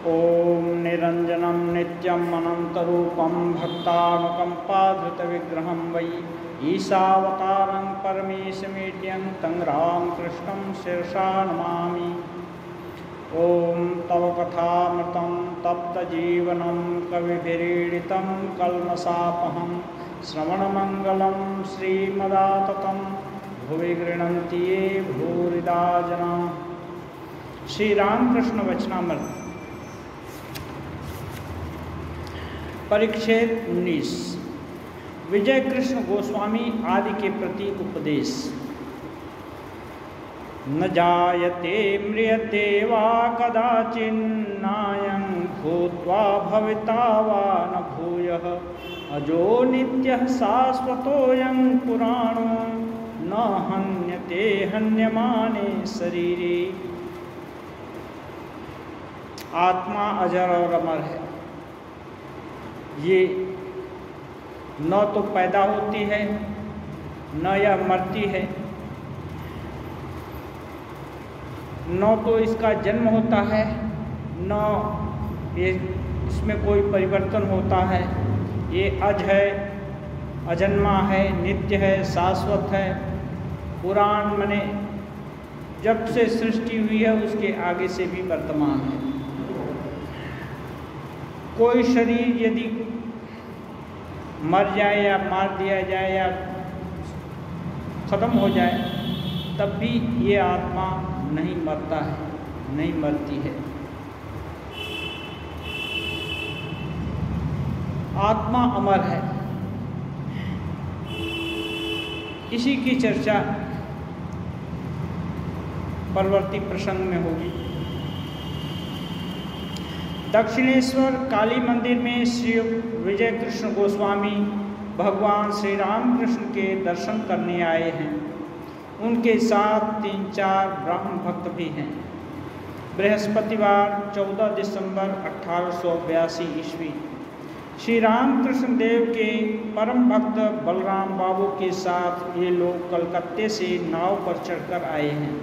ओम निरंजनं नित्यं अनंतरूपं भक्तानुकंपाधृतविग्रहं वै ईशावतारं परमेशमीड्यं तं रामकृष्णं शिरसा नमामि। ओम तव कथामृतं तप्तजीवनं कविभिरीडितं कल्मषापहं श्रवणमंगलं श्रीमदाततं भुवि गृह्णन्ति ये भूरिदा जना। श्री रामकृष्ण वचनामृत परिच्छेद 19 विजय कृष्ण गोस्वामी आदि के प्रति उपदेश। न जायते म्रियते वा कदाचिन्नायं भूत्वा भविता वा न भूयः अजो नित्यः शाश्वतोऽयं पुराणो न हन्यते हन्यमाने शरीरे। आत्मा अजर और अमर है। ये न तो पैदा होती है न यह मरती है, न तो इसका जन्म होता है न इसमें कोई परिवर्तन होता है। ये अज है, अजन्मा है, नित्य है, शाश्वत है। पुराण माने जब से सृष्टि हुई है उसके आगे से भी वर्तमान है। कोई शरीर यदि मर जाए या मार दिया जाए या खत्म हो जाए तब भी ये आत्मा नहीं मरता है, नहीं मरती है। आत्मा अमर है। इसी की चर्चा परवर्ती प्रसंग में होगी। दक्षिणेश्वर काली मंदिर में श्री विजय कृष्ण गोस्वामी भगवान श्री रामकृष्ण के दर्शन करने आए हैं। उनके साथ 3-4 ब्राह्मण भक्त भी हैं। बृहस्पतिवार 14 दिसंबर 1882 ईस्वी श्री रामकृष्ण देव के परम भक्त बलराम बाबू के साथ ये लोग कलकत्ते से नाव पर चढ़कर आए हैं।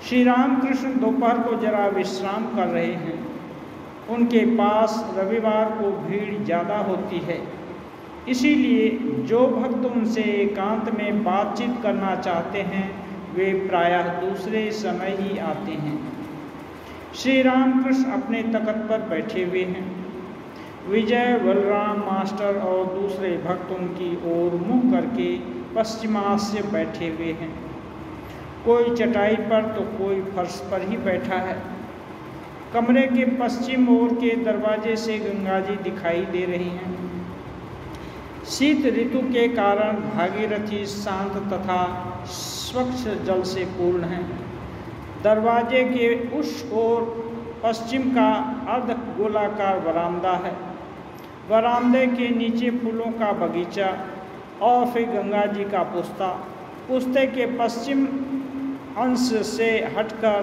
श्री रामकृष्ण दोपहर को जरा विश्राम कर रहे हैं। उनके पास रविवार को भीड़ ज़्यादा होती है, इसीलिए जो भक्त उनसे एकांत में बातचीत करना चाहते हैं वे प्रायः दूसरे समय ही आते हैं। श्री रामकृष्ण अपने तख्त पर बैठे हुए हैं। विजय, बलराम मास्टर और दूसरे भक्त उनकी ओर मुँह करके पश्चिमास्य बैठे हुए हैं। कोई चटाई पर तो कोई फर्श पर ही बैठा है। कमरे के पश्चिम ओर के दरवाजे से गंगा जी दिखाई दे रही हैं। शीत ऋतु के कारण भागीरथी शांत तथा स्वच्छ जल से पूर्ण है। दरवाजे के उस ओर पश्चिम का अर्ध गोलाकार वरामदा है। वरामदे के नीचे फूलों का बगीचा और फिर गंगा जी का पुस्ता। पुस्ते के पश्चिम अंश से हटकर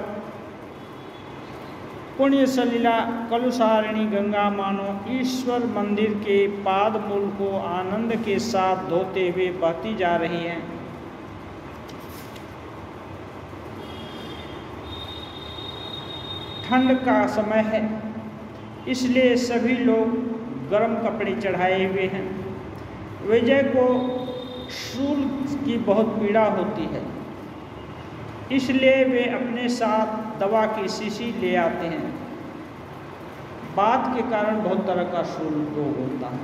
पुण्य सलीला कलुषारिणी गंगा मानो ईश्वर मंदिर के पादमूल को आनंद के साथ धोते हुए बहती जा रही हैं। ठंड का समय है, इसलिए सभी लोग गर्म कपड़े चढ़ाए हुए हैं। विजय को शूल की बहुत पीड़ा होती है, इसलिए वे अपने साथ दवा की शीशी ले आते हैं। बात के कारण बहुत तरह का शूल रोग होता है।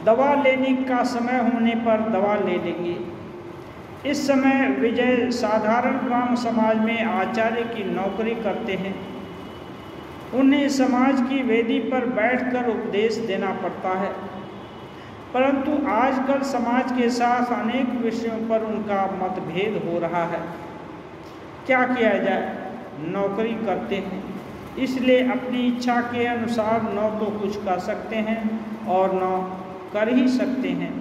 दवा लेने का समय होने पर दवा ले लेंगे। इस समय विजय साधारण ग्राम समाज में आचार्य की नौकरी करते हैं। उन्हें समाज की वेदी पर बैठकर उपदेश देना पड़ता है, परंतु आजकल समाज के साथ अनेक विषयों पर उनका मतभेद हो रहा है। क्या किया जाए, नौकरी करते हैं, इसलिए अपनी इच्छा के अनुसार न तो कुछ कर सकते हैं और न कर ही सकते हैं।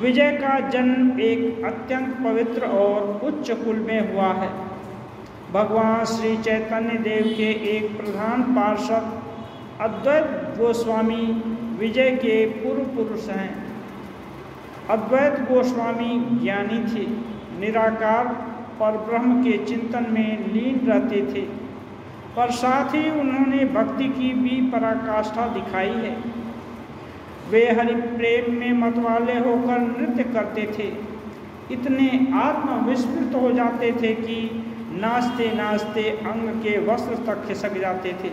विजय का जन्म एक अत्यंत पवित्र और उच्च कुल में हुआ है। भगवान श्री चैतन्य देव के एक प्रधान पार्षद अद्वैत गोस्वामी विजय के पूर्व पुरुष हैं। अद्वैत गोस्वामी ज्ञानी थे, निराकार पर ब्रह्म के चिंतन में लीन रहते थे। पर साथ ही उन्होंने भक्ति की भी पराकाष्ठा दिखाई है। वे हरि प्रेम में मतवाले होकर नृत्य करते थे, इतने आत्मविस्मृत हो जाते थे कि नाचते नाचते अंग के वस्त्र तक खिसक जाते थे।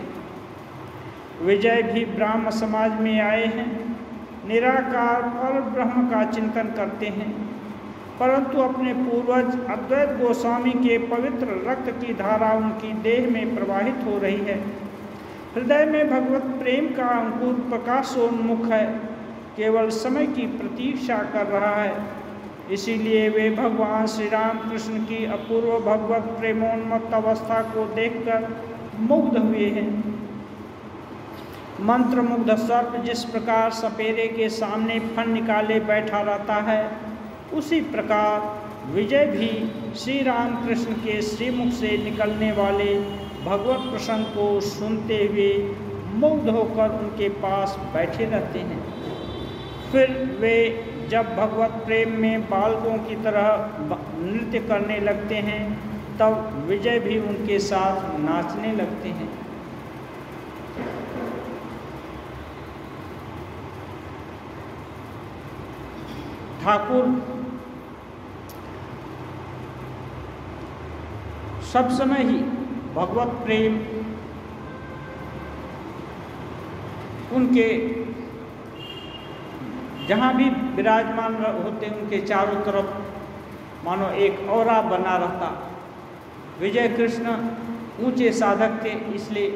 विजय भी ब्राह्म समाज में आए हैं, निराकार पर ब्रह्म का चिंतन करते हैं, परंतु अपने पूर्वज अद्वैत गोस्वामी के पवित्र रक्त की धारा उनकी देह में प्रवाहित हो रही है। हृदय में भगवत प्रेम का अंकुर प्रकाशोन्मुख है, केवल समय की प्रतीक्षा कर रहा है। इसीलिए वे भगवान श्री राम कृष्ण की अपूर्व भगवत प्रेमोन्मत्त अवस्था को देखकर मुग्ध हुए हैं। मंत्रमुग्ध सर्प जिस प्रकार सपेरे के सामने फन निकाले बैठा रहता है, उसी प्रकार विजय भी श्री राम कृष्ण के श्रीमुख से निकलने वाले भगवत प्रसंग को सुनते हुए मुग्ध होकर उनके पास बैठे रहते हैं। फिर वे जब भगवत प्रेम में बालकों की तरह नृत्य करने लगते हैं, तब विजय भी उनके साथ नाचने लगते हैं। ठाकुर सब समय ही भगवत प्रेम उनके जहाँ भी विराजमान होते उनके चारों तरफ मानो एक औरा बना रहता। विजय कृष्ण ऊंचे साधक थे, इसलिए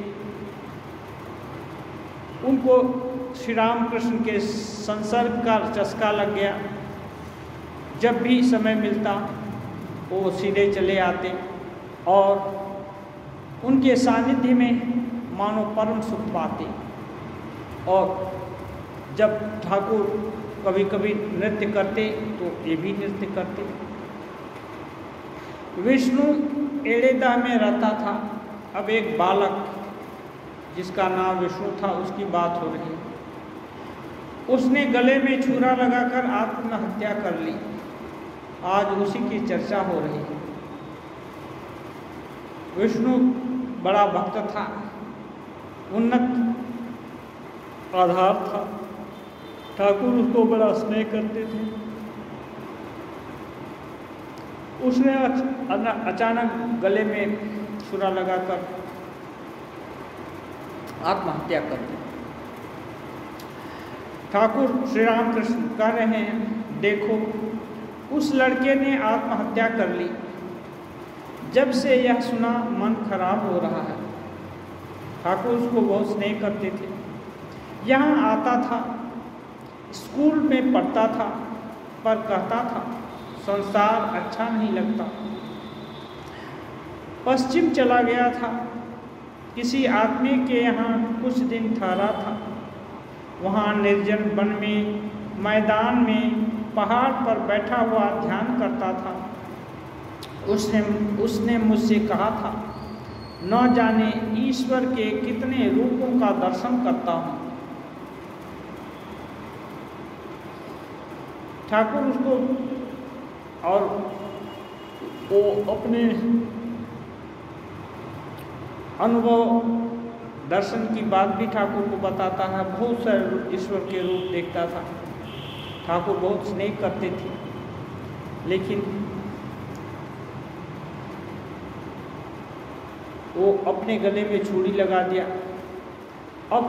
उनको श्री राम कृष्ण के संसर्ग का चस्का लग गया। जब भी समय मिलता वो सीधे चले आते और उनके सानिध्य में मानो परम सुख पाते। और जब ठाकुर कभी कभी नृत्य करते तो ये भी नृत्य करते। विष्णु एड़ेदा में रहता था। अब एक बालक जिसका नाम विष्णु था, उसकी बात हो रही है। उसने गले में छुरा लगाकर आत्महत्या कर ली। आज उसी की चर्चा हो रही है। विष्णु बड़ा भक्त था, उन्नत आधार था, ठाकुर उसको बड़ा स्नेह करते थे। उसने अचानक गले में छुरा लगाकर आत्महत्या कर दी। ठाकुर श्री राम कृष्ण कह रहे हैं, देखो उस लड़के ने आत्महत्या कर ली। जब से यह सुना मन खराब हो रहा है। ठाकुर उसको बहुत स्नेह करते थे। यहाँ आता था, स्कूल में पढ़ता था, पर कहता था संसार अच्छा नहीं लगता। पश्चिम चला गया था, किसी आदमी के यहाँ कुछ दिन ठहरा था। वहाँ निर्जन वन में, मैदान में, पहाड़ पर बैठा हुआ ध्यान करता था। उसने मुझसे कहा था, न जाने ईश्वर के कितने रूपों का दर्शन करता हूँ। ठाकुर उसको और वो अपने अनुभव दर्शन की बात भी ठाकुर को बताता है। बहुत सारे ईश्वर के रूप देखता था। ठाकुर बहुत स्नेह करते थे, लेकिन वो अपने गले में छुरी लगा दिया। अब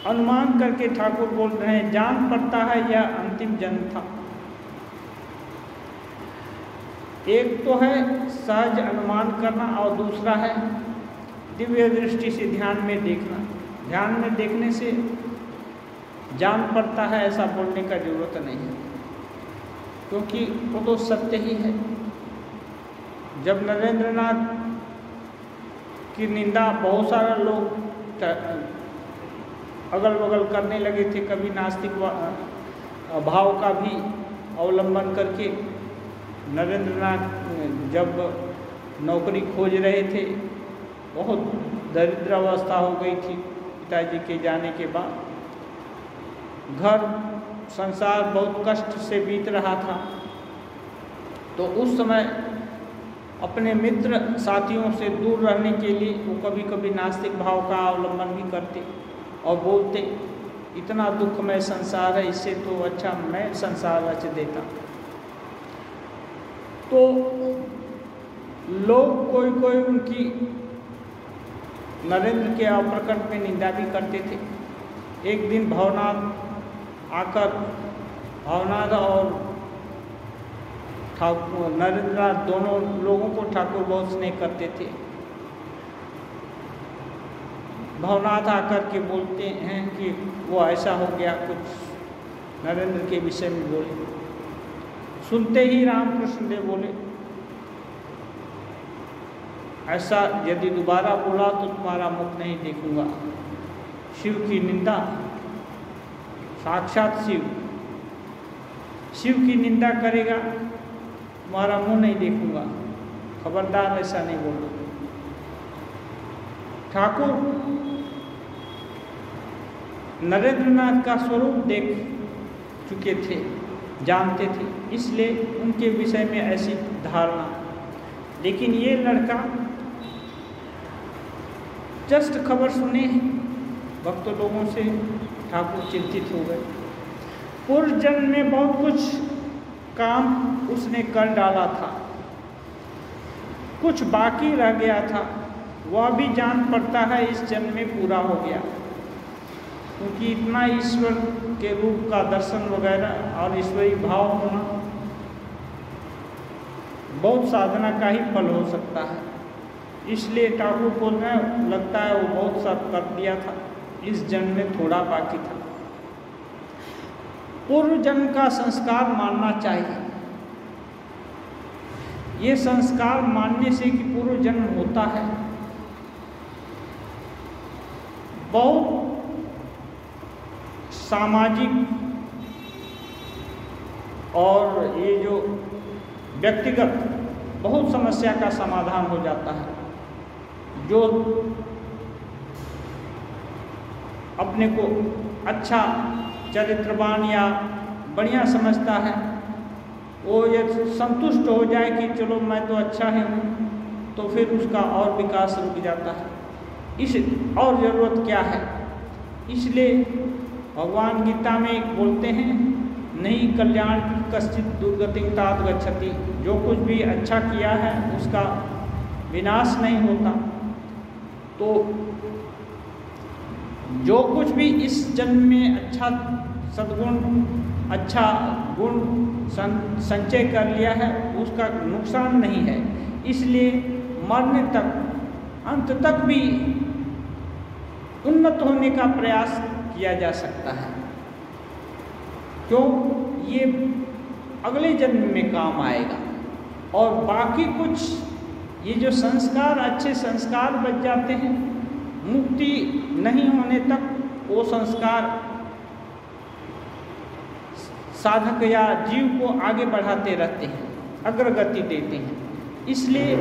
अनुमान करके ठाकुर बोल रहे हैं, जान पड़ता है यह अंतिम जन्म था। एक तो है सहज अनुमान करना और दूसरा है दिव्य दृष्टि से ध्यान में देखना। ध्यान में देखने से जान पड़ता है, ऐसा बोलने का जरूरत नहीं है, क्योंकि वो तो सत्य ही है। जब नरेंद्रनाथ की निंदा बहुत सारे लोग अगल बगल करने लगे थे, कभी नास्तिक भाव का भी अवलंबन करके नरेंद्रनाथ जब नौकरी खोज रहे थे, बहुत दरिद्र अवस्था हो गई थी पिताजी के जाने के बाद। घर संसार बहुत कष्ट से बीत रहा था। तो उस समय अपने मित्र साथियों से दूर रहने के लिए वो कभी कभी नास्तिक भाव का अवलंबन भी करते और बोलते, इतना दुखमय संसार है, इससे तो अच्छा मैं संसार रच देता। तो लोग कोई कोई उनकी नरेंद्र के अप्रकट में निंदा भी करते थे। एक दिन भवनाथ आकर भवनाथ और ठाकुर नरेंद्र दोनों लोगों को ठाकुर बहुत स्नेह करते थे। भवनाथ आकर के बोलते हैं कि वो ऐसा हो गया, कुछ नरेंद्र के विषय में बोले। सुनते ही रामकृष्ण देव बोले, ऐसा यदि दोबारा बोला तो तुम्हारा मुख नहीं देखूंगा। शिव की निंदा, साक्षात शिव की निंदा करेगा, तुम्हारा मुंह नहीं देखूंगा, खबरदार ऐसा नहीं बोलो। ठाकुर नरेंद्रनाथ का स्वरूप देख चुके थे, जानते थे, इसलिए उनके विषय में ऐसी धारणा। लेकिन ये लड़का जस्ट खबर सुने भक्त लोगों से ठाकुर चिंतित हो गए। पूर्व जन्म में बहुत कुछ काम उसने कर डाला था, कुछ बाकी रह गया था, वह भी जान पड़ता है इस जन्म में पूरा हो गया। क्योंकि इतना ईश्वर के रूप का दर्शन वगैरह और ईश्वरी भाव होना बहुत साधना का ही फल हो सकता है। इसलिए ठाकुर को लगता है वो बहुत सब कर दिया था, इस जन्म में थोड़ा बाकी था। पूर्व जन्म का संस्कार मानना चाहिए। ये संस्कार मानने से कि पूर्व जन्म होता है, बहुत सामाजिक और ये जो व्यक्तिगत बहुत समस्या का समाधान हो जाता है। जो अपने को अच्छा चरित्रवान या बढ़िया समझता है, वो ये संतुष्ट हो जाए कि चलो मैं तो अच्छा ही हूँ, तो फिर उसका और विकास रुक जाता है। इस और ज़रूरत क्या है? इसलिए भगवान गीता में बोलते हैं, नहीं कल्याण कश्चित दुर्गतिं तात गच्छति। जो कुछ भी अच्छा किया है उसका विनाश नहीं होता। तो जो कुछ भी इस जन्म में अच्छा सद्गुण, अच्छा गुण संचय कर लिया है उसका नुकसान नहीं है। इसलिए मरने तक, अंत तक भी उन्नत होने का प्रयास किया जा सकता है। क्यों? ये अगले जन्म में काम आएगा। और बाकी कुछ ये जो संस्कार, अच्छे संस्कार बच जाते हैं, मुक्ति नहीं होने तक वो संस्कार साधक या जीव को आगे बढ़ाते रहते हैं, अग्रगति देते हैं। इसलिए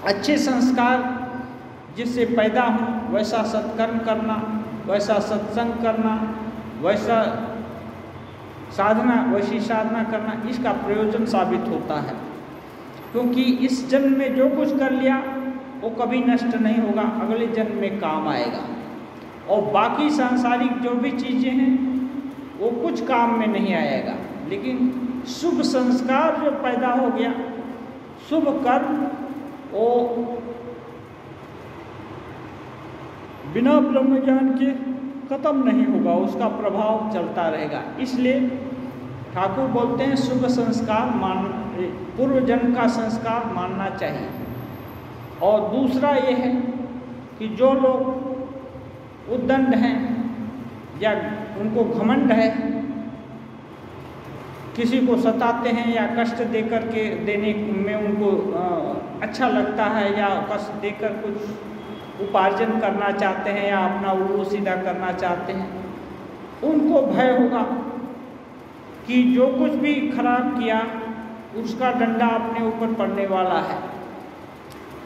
अच्छे संस्कार जिससे पैदा हो वैसा सत्कर्म करना, वैसा सत्संग करना, वैसा साधना, वैसी साधना करना, इसका प्रयोजन साबित होता है। क्योंकि इस जन्म में जो कुछ कर लिया वो कभी नष्ट नहीं होगा, अगले जन्म में काम आएगा। और बाकी सांसारिक जो भी चीज़ें हैं वो कुछ काम में नहीं आएगा। लेकिन शुभ संस्कार जो पैदा हो गया, शुभ कर्म, वो बिना ब्रह्म ज्ञान के खत्म नहीं होगा, उसका प्रभाव चलता रहेगा। इसलिए ठाकुर बोलते हैं शुभ संस्कार पूर्व जन्म का संस्कार मानना चाहिए। और दूसरा ये है कि जो लोग उद्दंड हैं या उनको घमंड है, किसी को सताते हैं या कष्ट देकर के देने में उनको अच्छा लगता है, या कष्ट देकर कुछ उपार्जन करना चाहते हैं या अपना उल्लू सीधा करना चाहते हैं, उनको भय होगा कि जो कुछ भी खराब किया उसका दंडा अपने ऊपर पड़ने वाला है।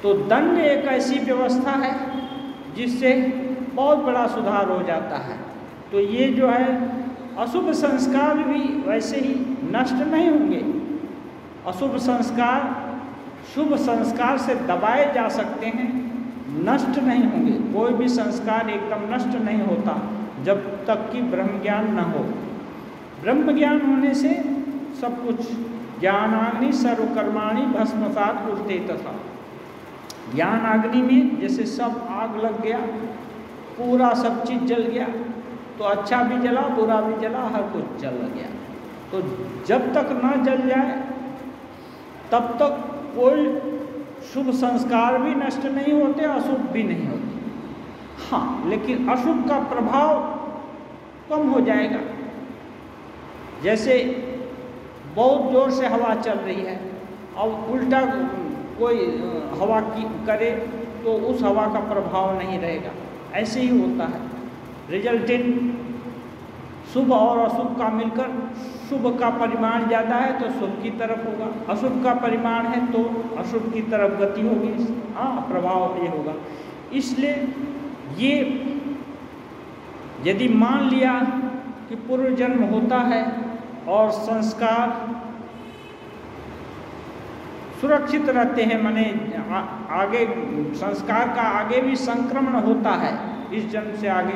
तो दंड एक ऐसी व्यवस्था है जिससे बहुत बड़ा सुधार हो जाता है। तो ये जो है अशुभ संस्कार भी वैसे ही नष्ट नहीं होंगे, अशुभ संस्कार शुभ संस्कार से दबाए जा सकते हैं, नष्ट नहीं होंगे। कोई भी संस्कार एकदम नष्ट नहीं होता जब तक कि ब्रह्म ज्ञान न हो। ब्रह्म ज्ञान होने से सब कुछ, ज्ञानाग्नि सर्वकर्माणि भस्मसात् कुरुते तथा। ज्ञान अग्नि में जैसे सब आग लग गया, पूरा सब चीज़ जल गया, तो अच्छा भी जला बुरा भी जला, हर कुछ जल गया। तो जब तक ना जल जाए तब तक कोई शुभ संस्कार भी नष्ट नहीं होते, अशुभ भी नहीं होते। हाँ, लेकिन अशुभ का प्रभाव कम हो जाएगा। जैसे बहुत ज़ोर से हवा चल रही है और उल्टा कोई हवा की करे तो उस हवा का प्रभाव नहीं रहेगा। ऐसे ही होता है। रिजल्टेंट शुभ और अशुभ का मिलकर, शुभ का परिमाण ज़्यादा है तो शुभ की तरफ होगा, अशुभ का परिमाण है तो अशुभ की तरफ गति होगी। हाँ, प्रभाव ये होगा। इसलिए ये यदि मान लिया कि पूर्व जन्म होता है और संस्कार सुरक्षित रहते हैं, माने आगे संस्कार का आगे भी संक्रमण होता है इस जन्म से आगे,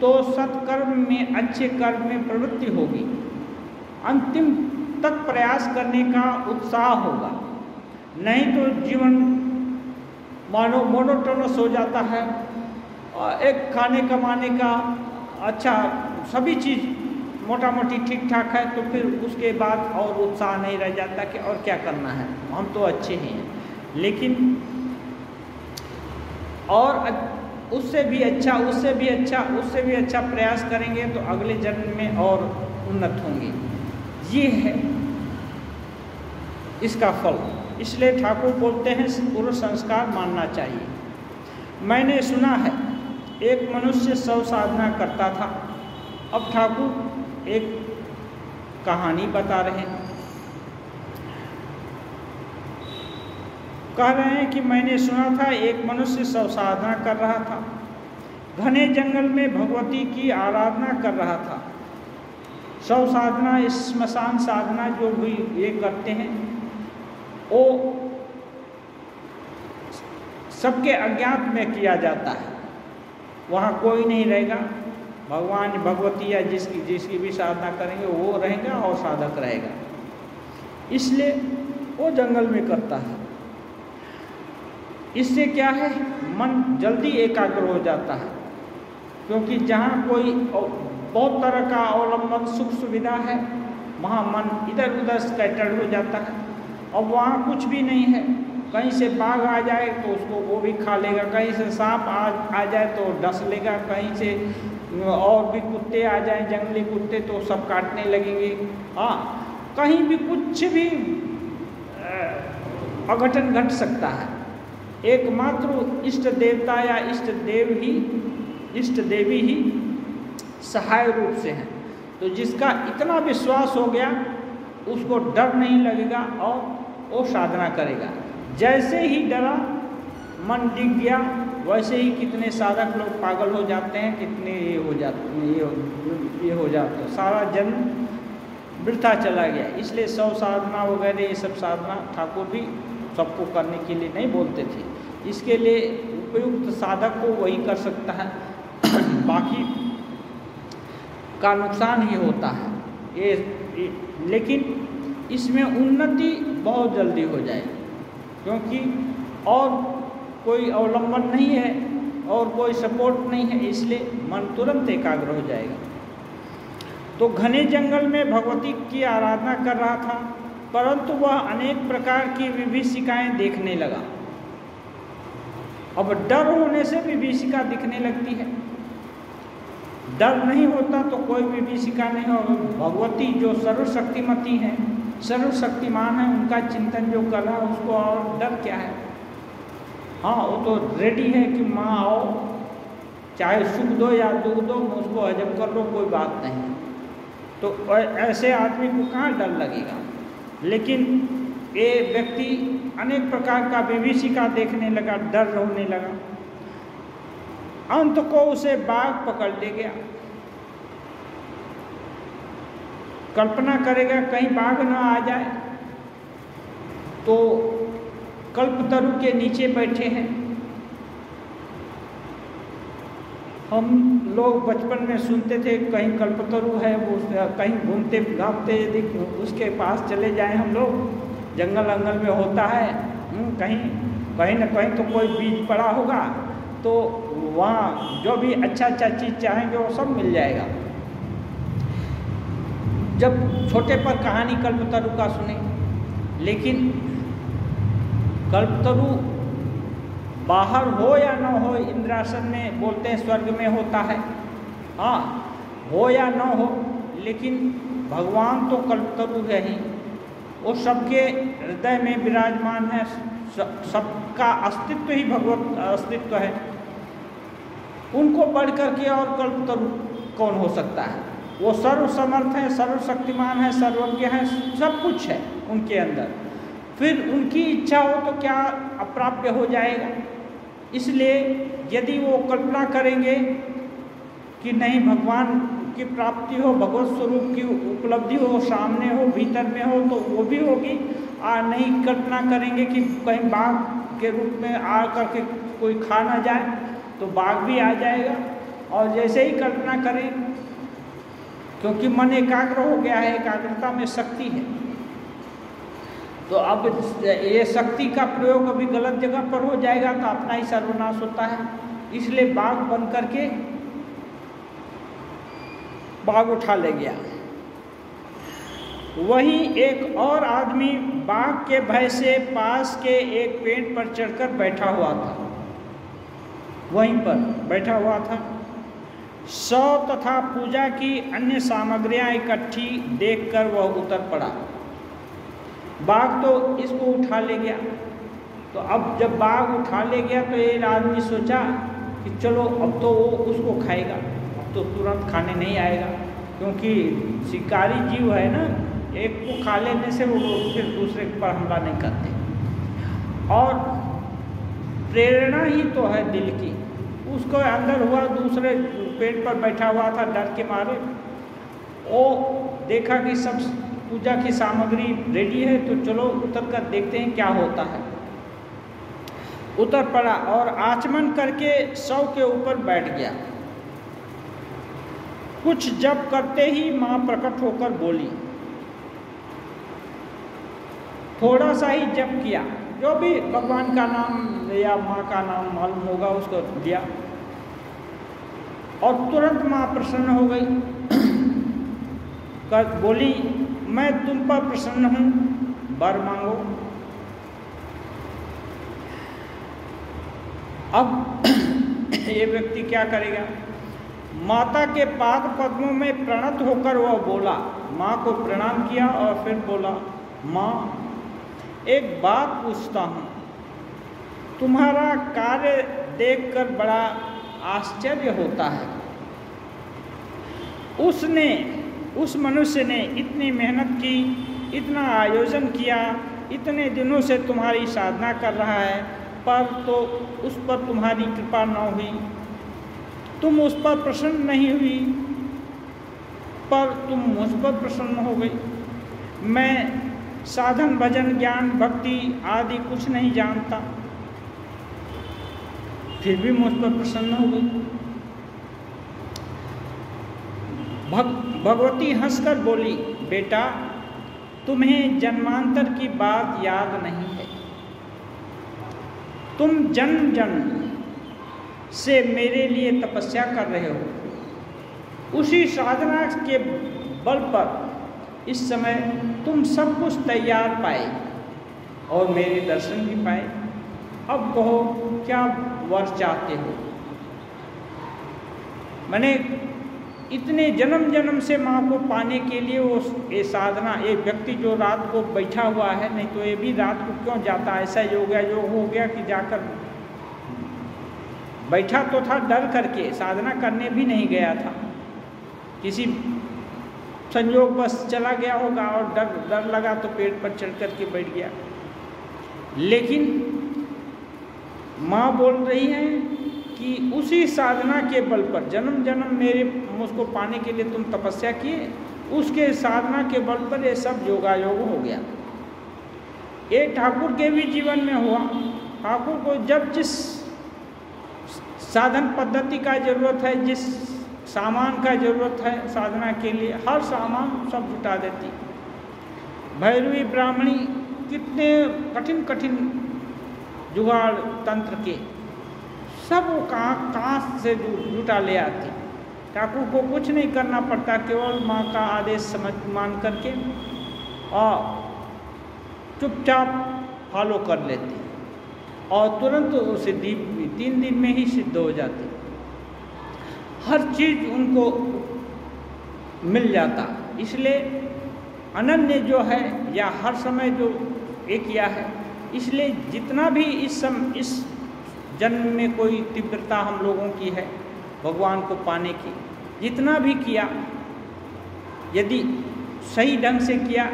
तो सत्कर्म में, अच्छे कर्म में प्रवृत्ति होगी, अंतिम तक प्रयास करने का उत्साह होगा। नहीं तो जीवन मानो मोनोटोनस हो जाता है, और एक खाने कमाने का अच्छा सभी चीज़ मोटा मोटी ठीक ठाक है, तो फिर उसके बाद और उत्साह नहीं रह जाता कि और क्या करना है, हम तो अच्छे ही हैं। लेकिन और उससे भी अच्छा, उससे भी अच्छा, उससे भी अच्छा प्रयास करेंगे तो अगले जन्म में और उन्नत होंगे। ये है इसका फल। इसलिए ठाकुर बोलते हैं पूर्व संस्कार मानना चाहिए। मैंने सुना है एक मनुष्य 100 साधना करता था। अब ठाकुर एक कहानी बता रहे हैं, कह रहे हैं कि मैंने सुना था एक मनुष्य 100 साधना कर रहा था, घने जंगल में भगवती की आराधना कर रहा था। 100 साधना, स्मशान साधना जो भी ये करते हैं, वो सबके अज्ञात में किया जाता है। वहाँ कोई नहीं रहेगा, भगवान भगवती या जिसकी भी साधना करेंगे वो रहेगा और साधक रहेगा। इसलिए वो जंगल में करता है। इससे क्या है, मन जल्दी एकाग्र हो जाता है, क्योंकि जहाँ कोई बहुत तरह का अवलंबन सुख सुविधा है, वहाँ मन इधर उधर स्कैटर्ड हो जाता है। अब वहाँ कुछ भी नहीं है, कहीं से बाघ आ जाए तो उसको वो भी खा लेगा, कहीं से सांप आ जाए तो डस लेगा, कहीं से और भी कुत्ते आ जाएं, जंगली कुत्ते, तो सब काटने लगेंगे। हाँ, कहीं भी कुछ भी अघटन घट सकता है। एकमात्र इष्ट देवता या इष्ट देवी ही सहाय रूप से हैं। तो जिसका इतना विश्वास हो गया उसको डर नहीं लगेगा और वो साधना करेगा। जैसे ही डरा, मन डिग गया, वैसे ही कितने साधक लोग पागल हो जाते हैं, कितने ये हो जाते हैं, सारा जन्म वृथा चला गया। इसलिए 100 साधना वगैरह ये सब साधना ठाकुर भी सबको करने के लिए नहीं बोलते थे। इसके लिए उपयुक्त साधक को वही कर सकता है, बाकी का नुकसान ही होता है। लेकिन इसमें उन्नति बहुत जल्दी हो जाएगी, क्योंकि और कोई अवलंबन नहीं है और कोई सपोर्ट नहीं है, इसलिए मन तुरंत एकाग्र हो जाएगा। तो घने जंगल में भगवती की आराधना कर रहा था, परंतु वह अनेक प्रकार की विभीषिकाएं देखने लगा। अब डर होने से विभीषिका दिखने लगती है। डर नहीं होता तो कोई विभीषिका नहीं हो। भगवती जो सर्वशक्तिमती हैं, सर्वशक्तिमान है, उनका चिंतन जो कर रहा है उसको और डर क्या है। हाँ, वो तो रेडी है कि माँ आओ, चाहे सुख दो या दुख दो, उसको हजम कर लो, कोई बात नहीं। तो ऐसे आदमी को कहाँ डर लगेगा। लेकिन ये व्यक्ति अनेक प्रकार का विभीषिका देखने लगा, डर होने लगा। अंत को उसे बाघ पकड़ ले गया। कल्पना करेगा कहीं बाघ न आ जाए, तो कल्पतरु के नीचे बैठे हैं। हम लोग बचपन में सुनते थे कहीं कल्पतरु है, वो कहीं घूमते घामते यदि उसके पास चले जाएं हम लोग, जंगल अंगल में होता है, कहीं न कहीं तो कोई बीज पड़ा होगा, तो वहाँ जो भी अच्छा चीज़ चाहेंगे वो सब मिल जाएगा। जब छोटे पर कहानी कल्पतरु का सुने, लेकिन कल्पतरु बाहर हो या न हो, इंद्रासन में बोलते हैं स्वर्ग में होता है, हाँ हो या न हो, लेकिन भगवान तो कल्पतरु है ही, वो सबके हृदय में विराजमान है, सबका अस्तित्व ही भगवत अस्तित्व है। उनको बढ़ करके और कल्पतरु कौन हो सकता है? वो सर्व समर्थ है, सर्वशक्तिमान है, सर्वज्ञ है, सब कुछ है उनके अंदर। फिर उनकी इच्छा हो तो क्या अप्राप्य हो जाएगा? इसलिए यदि वो कल्पना करेंगे कि नहीं भगवान की प्राप्ति हो, भगवत स्वरूप की उपलब्धि हो, सामने हो, भीतर में हो, तो वो भी होगी। नहीं कल्पना करेंगे कि कहीं बाघ के रूप में आ करके कोई खा ना जाए, तो बाघ भी आ जाएगा। और जैसे ही कल्पना करें, क्योंकि मन एकाग्र हो गया है, एकाग्रता में शक्ति है, तो अब ये शक्ति का प्रयोग अभी गलत जगह पर हो जाएगा तो अपना ही सर्वनाश होता है। इसलिए बाघ बन करके बाघ उठा ले गया। वहीं एक और आदमी बाघ के भय से पास के एक पेड़ पर चढ़कर बैठा हुआ था, वहीं पर बैठा हुआ था। सौ तथा पूजा की अन्य सामग्रियां इकट्ठी देखकर वह उतर पड़ा। बाघ तो इसको उठा ले गया, तो अब जब बाघ उठा ले गया तो एक आदमी सोचा कि चलो अब तो वो उसको खाएगा, अब तो तुरंत खाने नहीं आएगा, क्योंकि शिकारी जीव है ना, एक को खा लेने से वो फिर दूसरे पर हमला नहीं करते। और प्रेरणा ही तो है दिल की, उसको अंदर हुआ, दूसरे पेड़ पर बैठा हुआ था, डर के मारे वो देखा कि सब पूजा की सामग्री रेडी है, तो चलो उतर कर देखते हैं क्या होता है। उतर पड़ा और आचमन करके शव के ऊपर बैठ गया। कुछ जप करते ही माँ प्रकट होकर बोली। थोड़ा सा ही जप किया, जो भी भगवान का नाम या माँ का नाम मालूम होगा उसको दिया, और तुरंत माँ प्रसन्न हो गई। बोली, मैं तुम पर प्रसन्न हूँ, वर मांगो। अब ये व्यक्ति क्या करेगा? माता के पाद पद्मों में प्रणत होकर वह बोला, माँ को प्रणाम किया और फिर बोला, माँ एक बात पूछता हूँ, तुम्हारा कार्य देखकर बड़ा आश्चर्य होता है। उस मनुष्य ने इतनी मेहनत की, इतना आयोजन किया, इतने दिनों से तुम्हारी साधना कर रहा है, पर तो उस पर तुम्हारी कृपा न हुई, तुम उस पर प्रसन्न नहीं हुई, पर तुम मुझ पर प्रसन्न हो गई। मैं साधन भजन ज्ञान भक्ति आदि कुछ नहीं जानता, फिर भी मुझ पर प्रसन्न हो गई। भगवती हंसकर बोली, बेटा तुम्हें जन्मांतर की बात याद नहीं है। तुम जन्म जन्म से मेरे लिए तपस्या कर रहे हो। उसी साधना के बल पर इस समय तुम सब कुछ तैयार पाए और मेरे दर्शन भी पाए। अब कहो क्या वर चाहते हो? मैंने इतने जन्म जन्म से माँ को पाने के लिए वो ये साधना, एक व्यक्ति जो रात को बैठा हुआ है, नहीं तो ये भी रात को क्यों जाता? ऐसा योग हो गया कि जाकर बैठा तो था डर करके, साधना करने भी नहीं गया था, किसी संयोग बस चला गया होगा और डर लगा तो पेड़ पर चढ़ करके बैठ गया। लेकिन माँ बोल रही हैं कि उसी साधना के बल पर जन्म जन्म मुझको पाने के लिए तुम तपस्या किए, उसके साधना के बल पर ये सब योगायोग हो गया। ये ठाकुर के भी जीवन में हुआ। ठाकुर को जब जिस साधन पद्धति का जरूरत है, जिस सामान का जरूरत है साधना के लिए, हर सामान सब जुटा देती। भैरवी ब्राह्मणी कितने कठिन कठिन जुगाड़ तंत्र के सब वो कहाँ से जुटा ले आती। ठाकुर को कुछ नहीं करना पड़ता, केवल माँ का आदेश समझ मान करके और चुपचाप फॉलो कर लेते और तुरंत सिद्धि 3 दिन में ही सिद्ध हो जाती। हर चीज़ उनको मिल जाता। इसलिए अनन्य जो है या हर समय जो ये किया है, इसलिए जितना भी इस जन्म में कोई तीव्रता हम लोगों की है भगवान को पाने की, जितना भी किया यदि सही ढंग से किया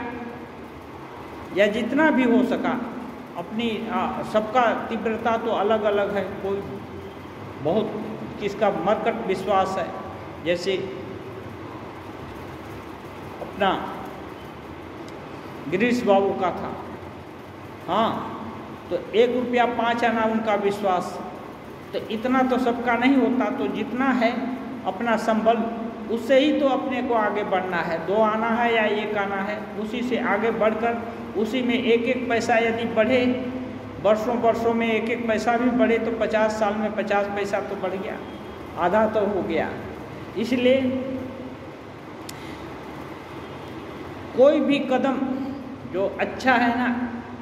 या जितना भी हो सका अपनी सबका तीव्रता तो अलग अलग है। कोई बहुत किसका मरकट विश्वास है, जैसे अपना गिरीश बाबू का था। हाँ, तो 1 रुपया 5 आना उनका विश्वास। तो इतना तो सबका नहीं होता, तो जितना है अपना संबल उससे ही तो अपने को आगे बढ़ना है। 2 आना है या 1 आना है, उसी से आगे बढ़कर उसी में 1-1 पैसा यदि बढ़े, वर्षों में 1-1 पैसा भी बढ़े तो 50 साल में 50 पैसा तो बढ़ गया, आधा तो हो गया। इसलिए कोई भी कदम जो अच्छा है ना,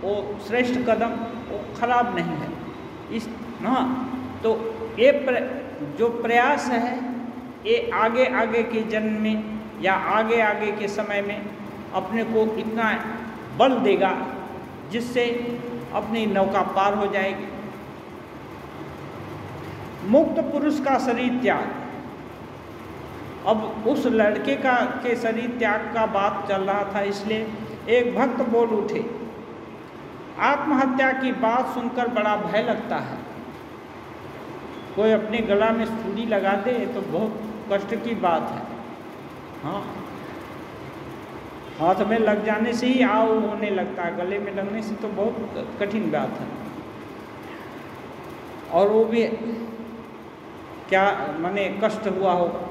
वो श्रेष्ठ कदम, वो खराब नहीं है। इस हाँ, तो ये जो प्रयास है ये आगे आगे के जन्म में या आगे आगे के समय में अपने को इतना बल देगा जिससे अपनी नौका पार हो जाएगी। मुक्त पुरुष का शरीर त्याग। अब उस लड़के के शरीर त्याग का बात चल रहा था, इसलिए एक भक्त बोल उठे, आत्महत्या की बात सुनकर बड़ा भय लगता है। कोई अपने गला में सूली लगा दे तो बहुत कष्ट की बात है। हाँ, हाथ में लग जाने से ही आव होने लगता है, गले में लगने से तो बहुत कठिन बात है। और वो भी क्या माने कष्ट हुआ होगा।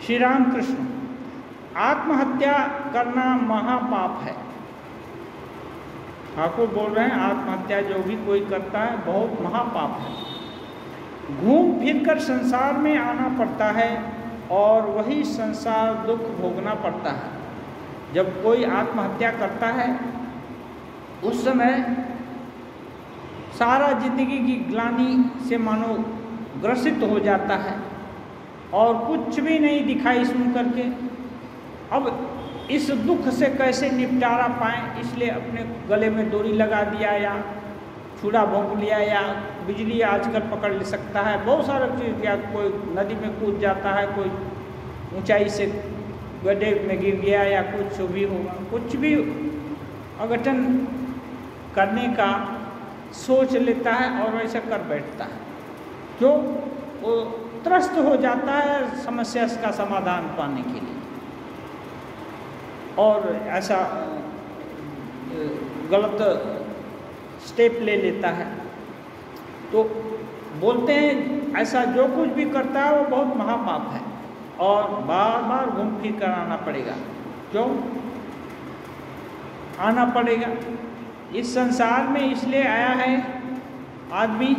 श्री राम कृष्ण, आत्महत्या करना महापाप है। ठाकुर बोल रहे हैं आत्महत्या जो भी कोई करता है बहुत महापाप है। घूम फिर कर संसार में आना पड़ता है और वही संसार दुख भोगना पड़ता है। जब कोई आत्महत्या करता है उस समय सारा जिंदगी की ग्लानि से मानो ग्रसित हो जाता है और कुछ भी नहीं दिखाई सुन करके। अब इस दुख से कैसे निपटारा पाएं, इसलिए अपने गले में डोरी लगा दिया या छुरा भोंक लिया या बिजली आजकल पकड़ ले सकता है, बहुत सारा चीज़। या कोई नदी में कूद जाता है, कोई ऊंचाई से गड्ढे में गिर गया या कुछ भी होगा, कुछ भी अघटन करने का सोच लेता है और वैसा कर बैठता है। क्यों? वो त्रस्त हो जाता है समस्या का समाधान पाने के लिए और ऐसा गलत स्टेप ले लेता है। तो बोलते हैं ऐसा जो कुछ भी करता है वो बहुत महापाप है और बार बार घूम फिर कर आना पड़ेगा। क्यों आना पड़ेगा? इस संसार में इसलिए आया है आदमी।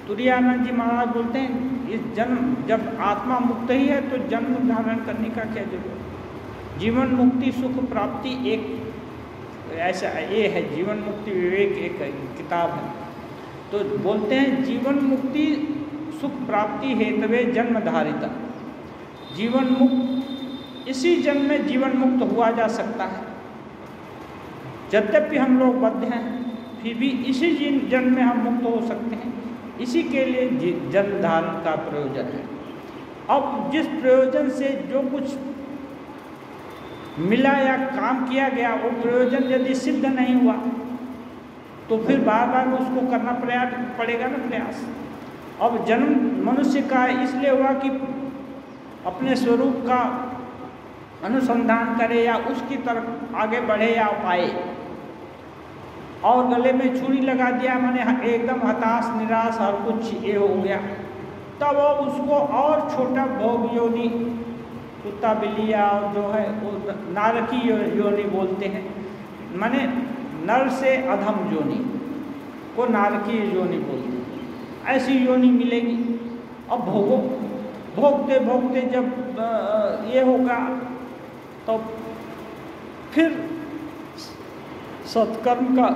तुरायानंद जी महाराज बोलते हैं इस जन्म जब आत्मा मुक्त ही है तो जन्म धारण करने का क्या जरूरत। जीवन मुक्ति सुख प्राप्ति एक ऐसा ये है, जीवन मुक्ति विवेक एक किताब है। तो बोलते हैं जीवन मुक्ति सुख प्राप्ति हेतवे जन्म धारिता। जीवन मुक्त इसी जन्म में जीवन मुक्त हुआ जा सकता है। यद्यपि हम लोग बद्ध हैं फिर भी इसी जन्म में हम मुक्त हो सकते हैं। इसी के लिए जन्म धारण का प्रयोजन है। अब जिस प्रयोजन से जो कुछ मिला या काम किया गया वो प्रयोजन यदि सिद्ध नहीं हुआ तो फिर बार बार उसको करना पड़ेगा ना प्रयास। अब जन्म मनुष्य का इसलिए हुआ कि अपने स्वरूप का अनुसंधान करे या उसकी तरफ आगे बढ़े या पाए। और गले में छुरी लगा दिया, मैंने एकदम हताश निराश और कुछ ये हो गया, तब वो उसको और छोटा भोग योनि, कुत्ता बिल्ली और जो है वो नारकी योनि बोलते हैं, माने नर से अधम योनि को नारकी योनि बोलते हैं, ऐसी योनि मिलेगी। अब भोगते भोगते जब ये होगा तो फिर सत्कर्म का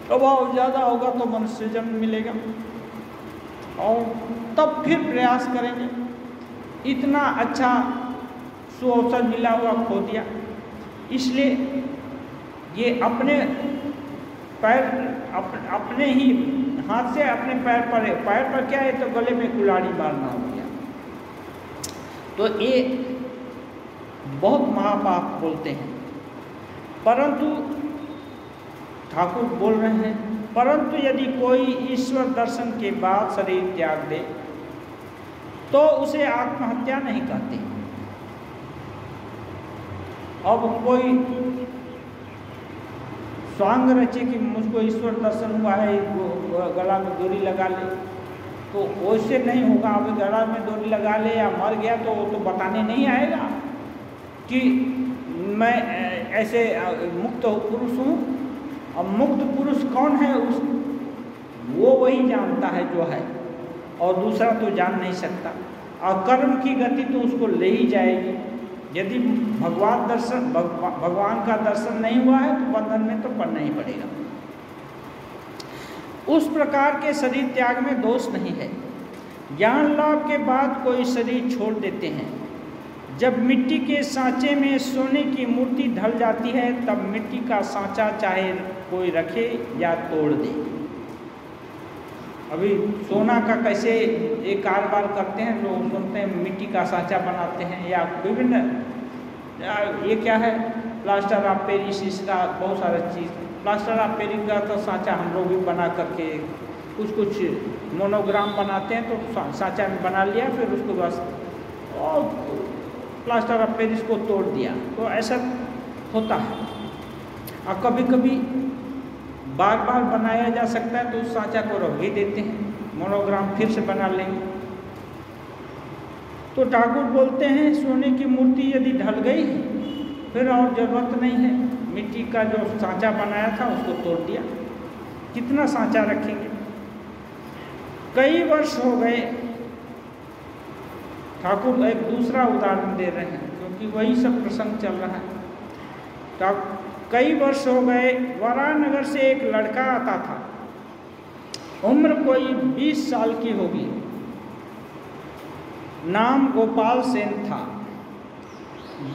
प्रभाव ज़्यादा होगा तो मनुष्य जन्म मिलेगा और तब फिर प्रयास करेंगे। इतना अच्छा सुअवसर मिला हुआ खो दिया, इसलिए ये अपने पैर अपने ही हाथ से अपने पैर पर क्या है तो गले में कुल्हाड़ी मारना हो गया। तो ये बहुत महापाप बोलते हैं। परंतु ठाकुर बोल रहे हैं, परंतु यदि कोई ईश्वर दर्शन के बाद शरीर त्याग दे तो उसे आत्महत्या नहीं कहते। अब कोई स्वांग रचे कि मुझको ईश्वर दर्शन हुआ है, गला में डोरी लगा ले, तो वैसे नहीं होगा। अब गला में डोरी लगा ले या मर गया तो वो तो बताने नहीं आएगा कि मैं ऐसे मुक्त पुरुष हूँ। अब मुक्त पुरुष कौन है, वो वही जानता है जो है, और दूसरा तो जान नहीं सकता। और कर्म की गति तो उसको ले ही जाएगी। यदि भगवान का दर्शन नहीं हुआ है तो बंधन में तो पड़ना ही पड़ेगा। उस प्रकार के शरीर त्याग में दोष नहीं है। ज्ञान लाभ के बाद कोई शरीर छोड़ देते हैं। जब मिट्टी के सांचे में सोने की मूर्ति ढल जाती है तब मिट्टी का सांचा चाहे कोई रखे या तोड़ दे। अभी सोना का कैसे एक कारोबार करते हैं, लोग सुनते हैं मिट्टी का सांचा बनाते हैं या विभिन्न, ये क्या है, प्लास्टर ऑफ पेरिस, इसका बहुत सारा चीज़। प्लास्टर ऑफ पेरिस का तो सांचा हम लोग भी बना करके कुछ मोनोग्राम बनाते हैं, तो सांचा में बना लिया, फिर उसको बस और प्लास्टर ऑफ पेरिस को तोड़ दिया। तो ऐसा होता है। और कभी कभी बार बार बनाया जा सकता है तो उस सांचा को रख ही देते हैं, मोनोग्राम फिर से बना लेंगे। तो ठाकुर बोलते हैं सोने की मूर्ति यदि ढल गई फिर और ज़रूरत नहीं है, मिट्टी का जो सांचा बनाया था उसको तोड़ दिया, कितना सांचा रखेंगे। कई वर्ष हो गए, ठाकुर एक दूसरा उदाहरण दे रहे हैं क्योंकि वही सब प्रसंग चल रहा है। कई वर्ष हो गए, वाराणनगर से एक लड़का आता था, उम्र कोई 20 साल की होगी, नाम गोपाल सेन था।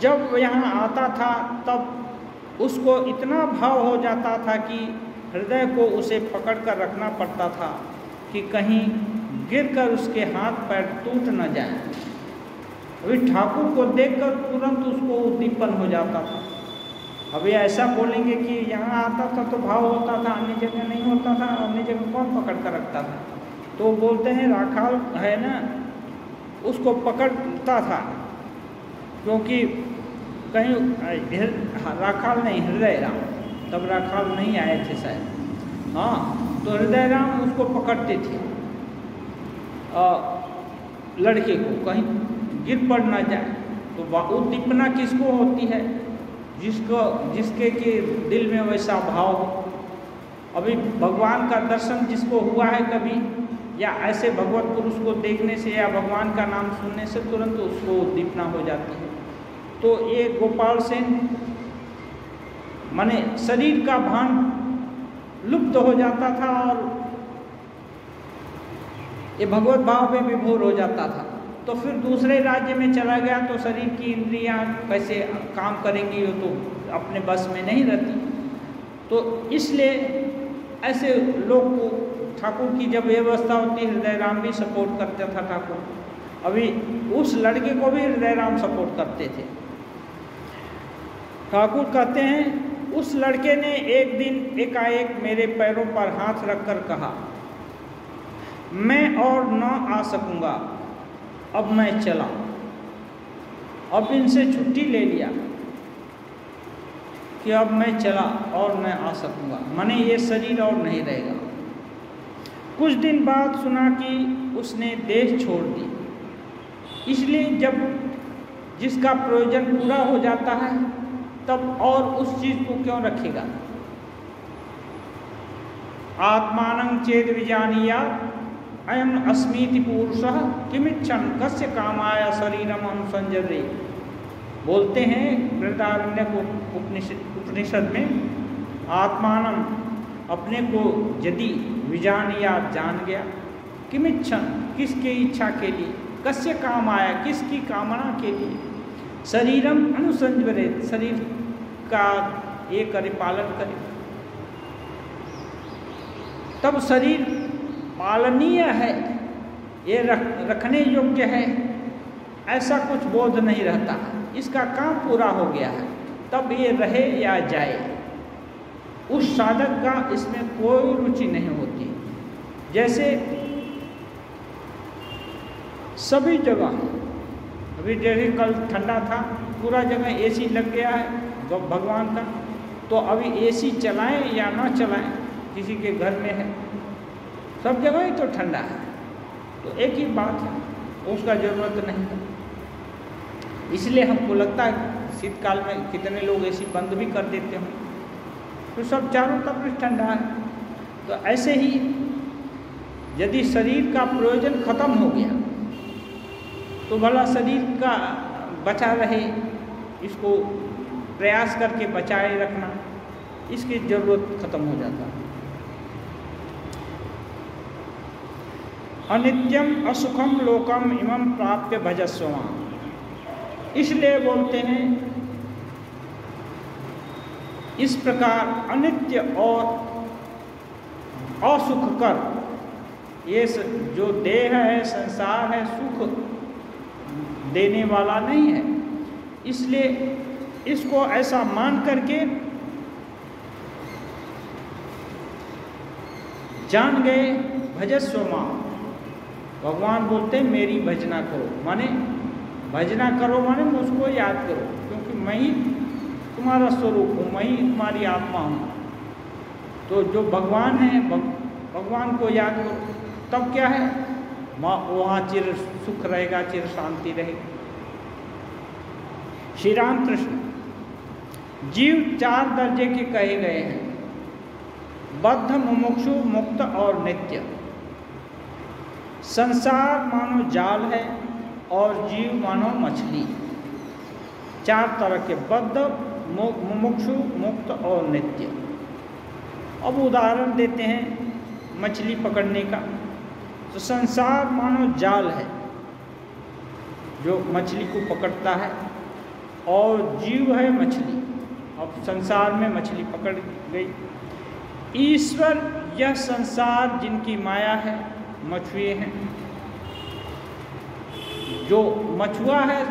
जब यहाँ आता था तब उसको इतना भाव हो जाता था कि हृदय को उसे पकड़ कर रखना पड़ता था कि कहीं गिरकर उसके हाथ पैर टूट न जाए। अभी ठाकुर को देखकर तुरंत उसको उद्दीपन हो जाता था। अभी ऐसा बोलेंगे कि यहाँ आता था तो भाव होता था, अन्य जगह नहीं होता था, अन्य जगह कौन पकड़ कर रखता था। तो बोलते हैं राखाल है ना, उसको पकड़ता था, क्योंकि कहीं राखाल नहीं, हृदय राम, तब राखाल नहीं आए थे शायद, हाँ, तो हृदय राम उसको पकड़ते थे लड़के को, कहीं गिर पड़ ना जाए। तो उद्दीपना किसको होती है, जिसके के दिल में वैसा भाव हो। अभी भगवान का दर्शन जिसको हुआ है कभी, या ऐसे भगवत पुरुष को देखने से या भगवान का नाम सुनने से तुरंत उसको उद्दीपना हो जाती है। तो ये गोपाल सेन माने शरीर का भान लुप्त हो जाता था और ये भगवत भाव में विभोर हो जाता था। तो फिर दूसरे राज्य में चला गया तो शरीर की इंद्रियां कैसे काम करेंगी, वो तो अपने बस में नहीं रहती। तो इसलिए ऐसे लोग को ठाकुर की जब व्यवस्था होती, हृदय राम भी सपोर्ट करता था ठाकुर। अभी उस लड़के को भी हृदय राम सपोर्ट करते थे। ठाकुर कहते हैं उस लड़के ने एक दिन एकाएक मेरे पैरों पर हाथ रखकर कहा, मैं और न आ सकूंगा, अब मैं चला। अब इनसे छुट्टी ले लिया कि अब मैं चला और मैं आ सकूँगा, माने ये शरीर और नहीं रहेगा। कुछ दिन बाद सुना कि उसने देह छोड़ दी। इसलिए जब जिसका प्रयोजन पूरा हो जाता है तब और उस चीज़ को क्यों रखेगा। आत्मानं चेद विजानीयात् अयम अस्मीति पुरुषः किमिच्छन् कस्य कामाय शरीरम अनुसंजरे। बोलते हैं बृहदारण्यक उपनिषद में, आत्मानं अपने को यदि विजानीयात् जान गया, किमिच्छन् किसके इच्छा के लिए, कस्य काम आया किसकी कामना के लिए, शरीरम अनुसंजरे शरीर का ये करे पालन करे, तब शरीर पालनीय है, ये रखने योग्य है, ऐसा कुछ बोध नहीं रहता, इसका काम पूरा हो गया है, तब ये रहे या जाए, उस साधक का इसमें कोई रुचि नहीं होती। जैसे सभी जगह, अभी जैसे कल ठंडा था, पूरा जगह एसी लग गया है भगवान का, तो अभी एसी चलाएं या ना चलाएं, किसी के घर में है, सब जगह ही तो ठंडा है, तो एक ही बात है, उसका ज़रूरत नहीं है। इसलिए हमको लगता है शीतकाल में कितने लोग एसी बंद भी कर देते हैं, तो सब चारों तरफ ठंडा है। तो ऐसे ही यदि शरीर का प्रयोजन खत्म हो गया तो भला शरीर का बचा रहे, इसको प्रयास करके बचाए रखना, इसकी ज़रूरत खत्म हो जाता है। अनित्यम असुखम लोकम इमं प्राप्य भजस्व, इसलिए बोलते हैं इस प्रकार अनित्य और असुखकर ये जो देह है, संसार है, सुख देने वाला नहीं है, इसलिए इसको ऐसा मान करके जान गए भजस्व मां। भगवान बोलते हैं मेरी भजना करो, माने भजना करो माने मुझको याद करो, क्योंकि मैं ही तुम्हारा स्वरूप हूँ, मैं ही तुम्हारी आत्मा हूँ। तो जो भगवान है, भगवान को याद करो, तब क्या है, वहाँ चिर सुख रहेगा, चिर शांति रहेगी। श्री राम कृष्ण जीव 4 दर्जे के कहे गए हैं, बद्ध, मुमुक्षु, मुक्त और नित्य। संसार मानो जाल है और जीव मानो मछली, 4 तरह के, बद्ध, मुमुक्षु, मुक्त और नित्य। अब उदाहरण देते हैं मछली पकड़ने का। तो संसार मानो जाल है जो मछली को पकड़ता है, और जीव है मछली। अब संसार में मछली पकड़ गई। ईश्वर यह संसार जिनकी माया है, मछुए हैं। जो मछुआ है,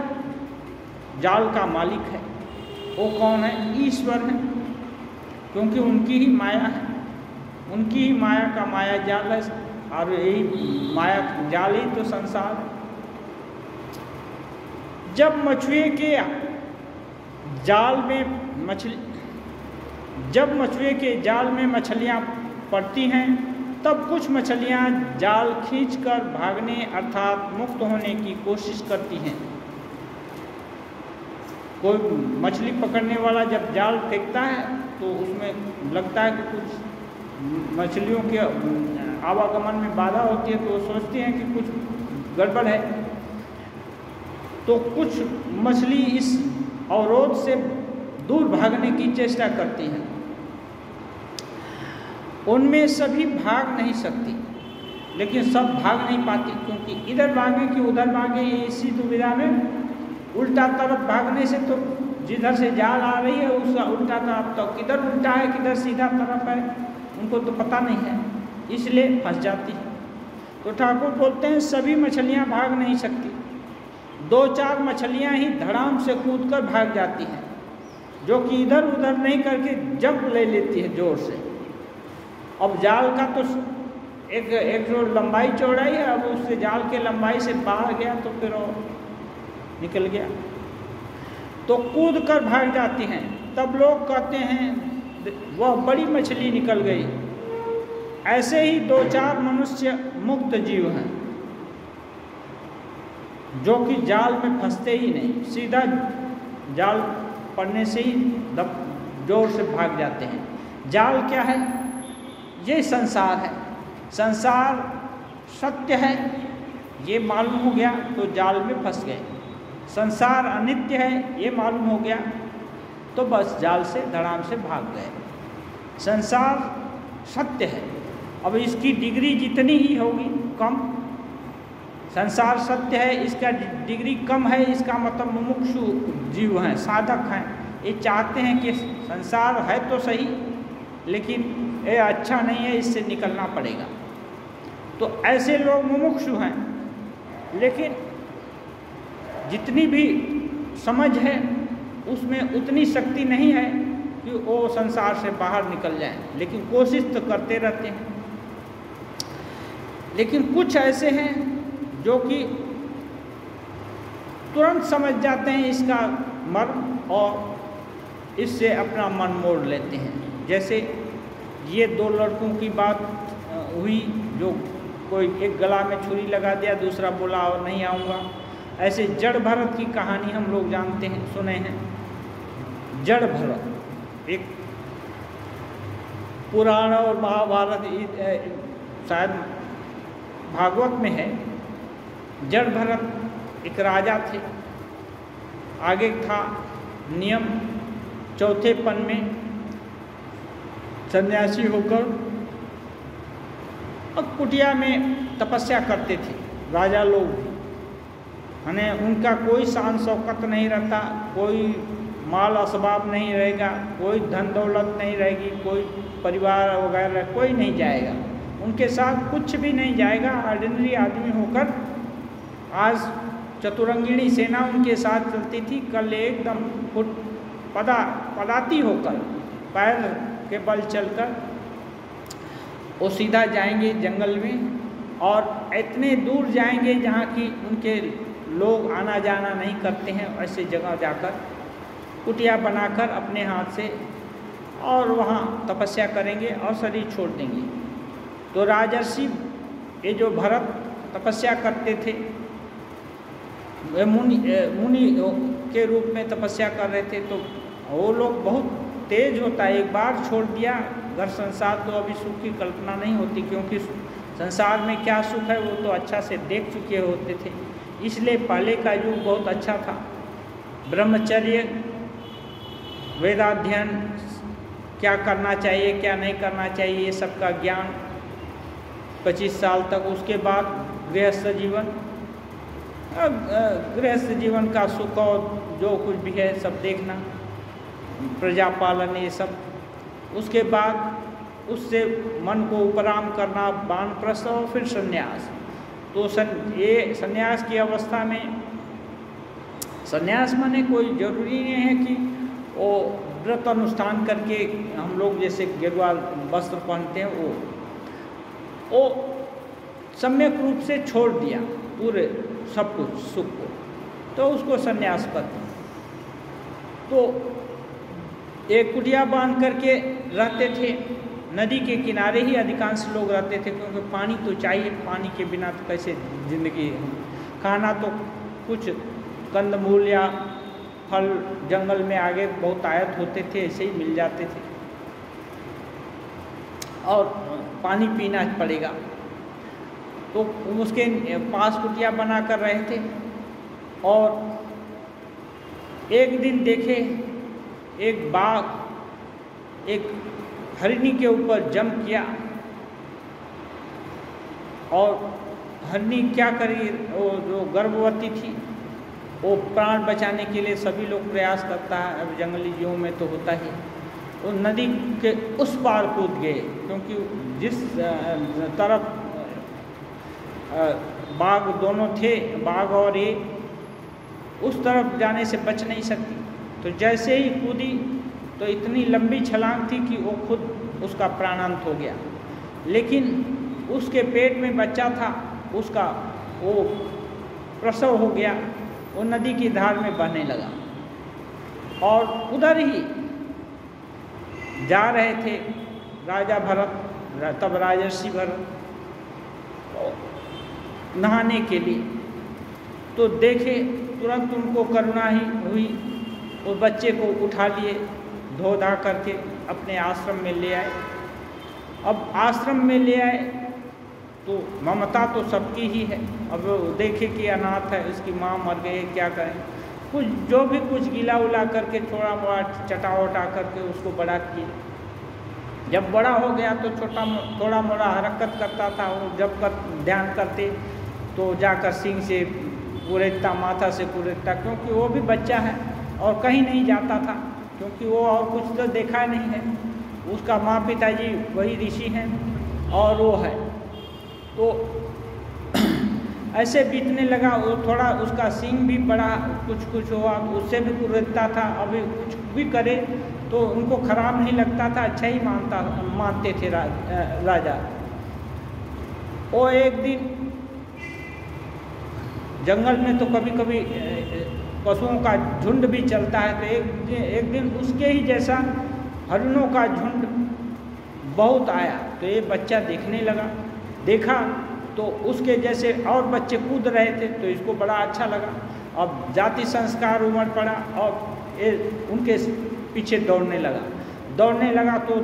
जाल का मालिक है, वो कौन है? ईश्वर है, क्योंकि उनकी ही माया है, उनकी ही माया का माया जाल है, और यही माया जाल ही तो संसार है। जब मछुए के जाल में मछलियाँ पड़ती हैं, तब कुछ मछलियाँ जाल खींचकर भागने अर्थात मुक्त होने की कोशिश करती हैं। कोई मछली पकड़ने वाला जब जाल फेंकता है तो उसमें लगता है कि कुछ मछलियों के आवागमन में बाधा होती है, तो वो सोचती हैं कि कुछ गड़बड़ है। तो कुछ मछली इस अवरोध से दूर भागने की चेष्टा करती हैं। उनमें सभी भाग नहीं सकती, लेकिन सब भाग नहीं पाती, क्योंकि इधर भागे कि उधर भागे, इसी दुविधा में उल्टा तरफ भागने से तो जिधर से जाल आ रही है उसका उल्टा तरफ, तो किधर उल्टा है किधर सीधा तरफ है उनको तो पता नहीं है, इसलिए फंस जाती है। तो ठाकुर बोलते हैं सभी मछलियाँ भाग नहीं सकती, 2-4 मछलियाँ ही धड़ाम से कूदकर भाग जाती हैं, जो कि इधर उधर नहीं करके जंप ले लेती है जोर से। अब जाल का तो एक जो लंबाई चौड़ाई है, अब उससे जाल के लंबाई से बाहर गया तो फिर और निकल गया, तो कूद कर भाग जाती हैं। तब लोग कहते हैं वह बड़ी मछली निकल गई। ऐसे ही 2-4 मनुष्य मुक्त जीव हैं जो कि जाल में फंसते ही नहीं, सीधा जाल पड़ने से ही जोर से भाग जाते हैं। जाल क्या है? ये संसार है। संसार सत्य है ये मालूम हो गया तो जाल में फंस गए। संसार अनित्य है ये मालूम हो गया तो बस जाल से धड़ाम से भाग गए। संसार सत्य है, अब इसकी डिग्री जितनी ही होगी कम। संसार सत्य है, इसका डिग्री कम है, इसका मतलब मुमुक्षु जीव हैं, साधक हैं। ये चाहते हैं कि संसार है तो सही लेकिन ये अच्छा नहीं है, इससे निकलना पड़ेगा। तो ऐसे लोग मुमुक्षु हैं, लेकिन जितनी भी समझ है उसमें उतनी शक्ति नहीं है कि वो संसार से बाहर निकल जाएं, लेकिन कोशिश तो करते रहते हैं। लेकिन कुछ ऐसे हैं जो कि तुरंत समझ जाते हैं इसका मर्म और इससे अपना मन मोड़ लेते हैं। जैसे ये 2 लड़कों की बात हुई, जो कोई एक गला में छुरी लगा दिया, दूसरा बोला और नहीं आऊँगा। ऐसे जड़ भरत की कहानी हम लोग जानते हैं, सुने हैं। जड़ भरत एक पुराण और महाभारत शायद भागवत में है। जड़ भरत एक राजा थे। आगे था नियम, चौथे पन में सन्यासी होकर और कुटिया में तपस्या करते थे राजा लोग। माने उनका कोई शान शौकत नहीं रहता, कोई माल असबाब नहीं रहेगा, कोई धन दौलत नहीं रहेगी, कोई परिवार वगैरह कोई नहीं जाएगा, उनके साथ कुछ भी नहीं जाएगा। ऑर्डिनरी आदमी होकर आज चतुरंगिणी सेना उनके साथ चलती थी, कल एकदम पदाती होकर पैर के बल चलकर वो सीधा जाएंगे जंगल में और इतने दूर जाएंगे जहाँ की उनके लोग आना जाना नहीं करते हैं। ऐसे जगह जाकर कुटिया बनाकर अपने हाथ से और वहाँ तपस्या करेंगे और शरीर छोड़ देंगे। तो राजर्षि ये जो भरत तपस्या करते थे, मुनि के रूप में तपस्या कर रहे थे, तो वो लोग बहुत तेज होता है। एक बार छोड़ दिया घर संसार तो अभी सुख की कल्पना नहीं होती, क्योंकि संसार में क्या सुख है वो तो अच्छा से देख चुके होते थे। इसलिए पहले का युग बहुत अच्छा था। ब्रह्मचर्य, वेदाध्ययन, क्या करना चाहिए क्या नहीं करना चाहिए, ये सब का ज्ञान 25 साल तक। उसके बाद गृहस्थ जीवन, गृहस्थ जीवन का सुख और जो कुछ भी है सब देखना, प्रजा पालन ये सब। उसके बाद उससे मन को उपराम करना, वानप्रस्थ और फिर संन्यास। तो ये संन्यास की अवस्था में, संन्यास माने कोई जरूरी नहीं है कि वो व्रत अनुष्ठान करके हम लोग जैसे गेरुआ वस्त्र पहनते हैं वो सम्यक रूप से छोड़ दिया पूरे सब कुछ सुख को, तो उसको संन्यास कहते हैं। तो एक कुटिया बांध करके रहते थे, नदी के किनारे ही अधिकांश लोग रहते थे, क्योंकि पानी तो चाहिए, पानी के बिना तो कैसे जिंदगी। खाना तो कुछ कंदमूल या फल जंगल में आगे बहुत आयत होते थे, ऐसे ही मिल जाते थे, और पानी पीना पड़ेगा। तो उसके पास कुटिया बना कर रहे थे, और एक दिन देखे एक बाघ एक हरिणी के ऊपर जंप किया, और हरिणी क्या करी, वो जो गर्भवती थी, वो प्राण बचाने के लिए सभी लोग प्रयास करता है, अब जंगली जीवों में तो होता ही। वो नदी के उस पार कूद गए, क्योंकि जिस तरफ बाघ दोनों थे, बाघ और ये, उस तरफ जाने से बच नहीं सकती। तो जैसे ही कूदी तो इतनी लंबी छलांग थी कि वो खुद उसका प्राणांत हो गया। लेकिन उसके पेट में बच्चा था, उसका वो प्रसव हो गया, वो नदी की धार में बहने लगा। और उधर ही जा रहे थे राजा भरत, तब राजर्षि भरत, नहाने के लिए, तो देखे तुरंत उनको करुणा ही हुई, उस बच्चे को उठा लिए, धो धा करके अपने आश्रम में ले आए। अब आश्रम में ले आए तो ममता तो सबकी ही है। अब देखे कि अनाथ है, उसकी माँ मर गई, क्या करें, कुछ जो भी कुछ गिला उला करके थोड़ा मोड़ा चटा वटा करके उसको बड़ा किए। जब बड़ा हो गया तो थोड़ा मोड़ा हरकत करता था, वो जब ध्यान करते तो जाकर सिंह से कुरेदता, माथा से कुरेदता, क्योंकि वो भी बच्चा है और कहीं नहीं जाता था, क्योंकि वो और कुछ तो देखा नहीं है। उसका माँ पिताजी वही ऋषि हैं और वो है, तो ऐसे बीतने लगा। वो थोड़ा उसका सिंह भी बड़ा कुछ हुआ, उससे भी कुरेदता था। अभी कुछ भी करे तो उनको खराब नहीं लगता था, अच्छा ही मानते थे राजा। वो एक दिन जंगल में तो कभी कभी पशुओं का झुंड भी चलता है, तो एक दिन उसके ही जैसा हरिणों का झुंड बहुत आया। तो ये बच्चा देखने लगा, देखा तो उसके जैसे और बच्चे कूद रहे थे, तो इसको बड़ा अच्छा लगा। अब जाति संस्कार उमड़ पड़ा और ये उनके पीछे दौड़ने लगा। तो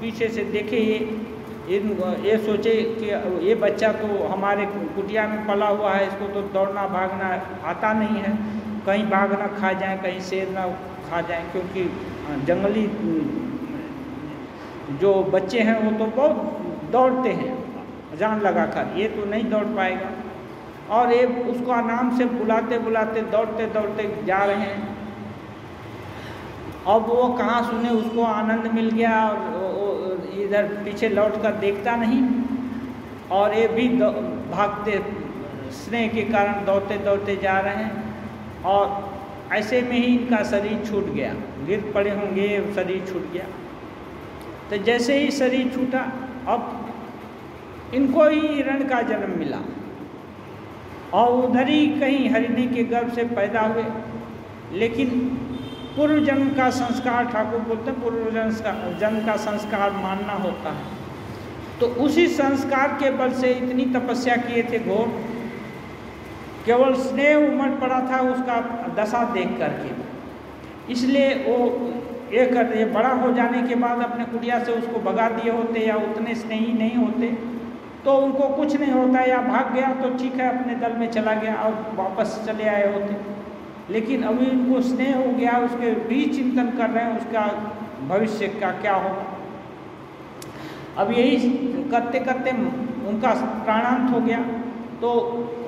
पीछे से देखे ये सोचे कि ये बच्चा तो हमारे कुटिया में पला हुआ है, इसको तो दौड़ना भागना आता नहीं है, कहीं बाघ ना खा जाए, कहीं शेर ना खा जाए, क्योंकि जंगली जो बच्चे हैं वो तो बहुत दौड़ते हैं जान लगा कर, ये तो नहीं दौड़ पाएगा। और ये उसको नाम से बुलाते बुलाते दौड़ते दौड़ते जा रहे हैं। अब वो कहाँ सुने, उसको आनंद मिल गया और इधर पीछे लौट कर देखता नहीं, और ये भी भागते स्नेह के कारण दौड़ते दौड़ते जा रहे हैं। और ऐसे में ही इनका शरीर छूट गया, गिर पड़े होंगे, शरीर छूट गया। तो जैसे ही शरीर छूटा, अब इनको ही हिरण का जन्म मिला और उधर ही कहीं हरिणी के गर्भ से पैदा हुए। लेकिन पूर्व जन्म का संस्कार, ठाकुर बोलते हैं पूर्व जन्म का संस्कार मानना होता है, तो उसी संस्कार के बल से इतनी तपस्या किए थे घोर, केवल स्नेह उमड़ पड़ा था उसका दशा देख करके। इसलिए वो ये बड़ा हो जाने के बाद अपने कुटिया से उसको भगा दिए होते या उतने स्नेही नहीं होते तो उनको कुछ नहीं होता, या भाग गया तो ठीक है अपने दल में चला गया और वापस चले आए होते। लेकिन अभी उनको स्नेह हो गया, उसके भी चिंतन कर रहे हैं उसका भविष्य का क्या होगा। अब यही करते करते उनका प्राणांत हो गया, तो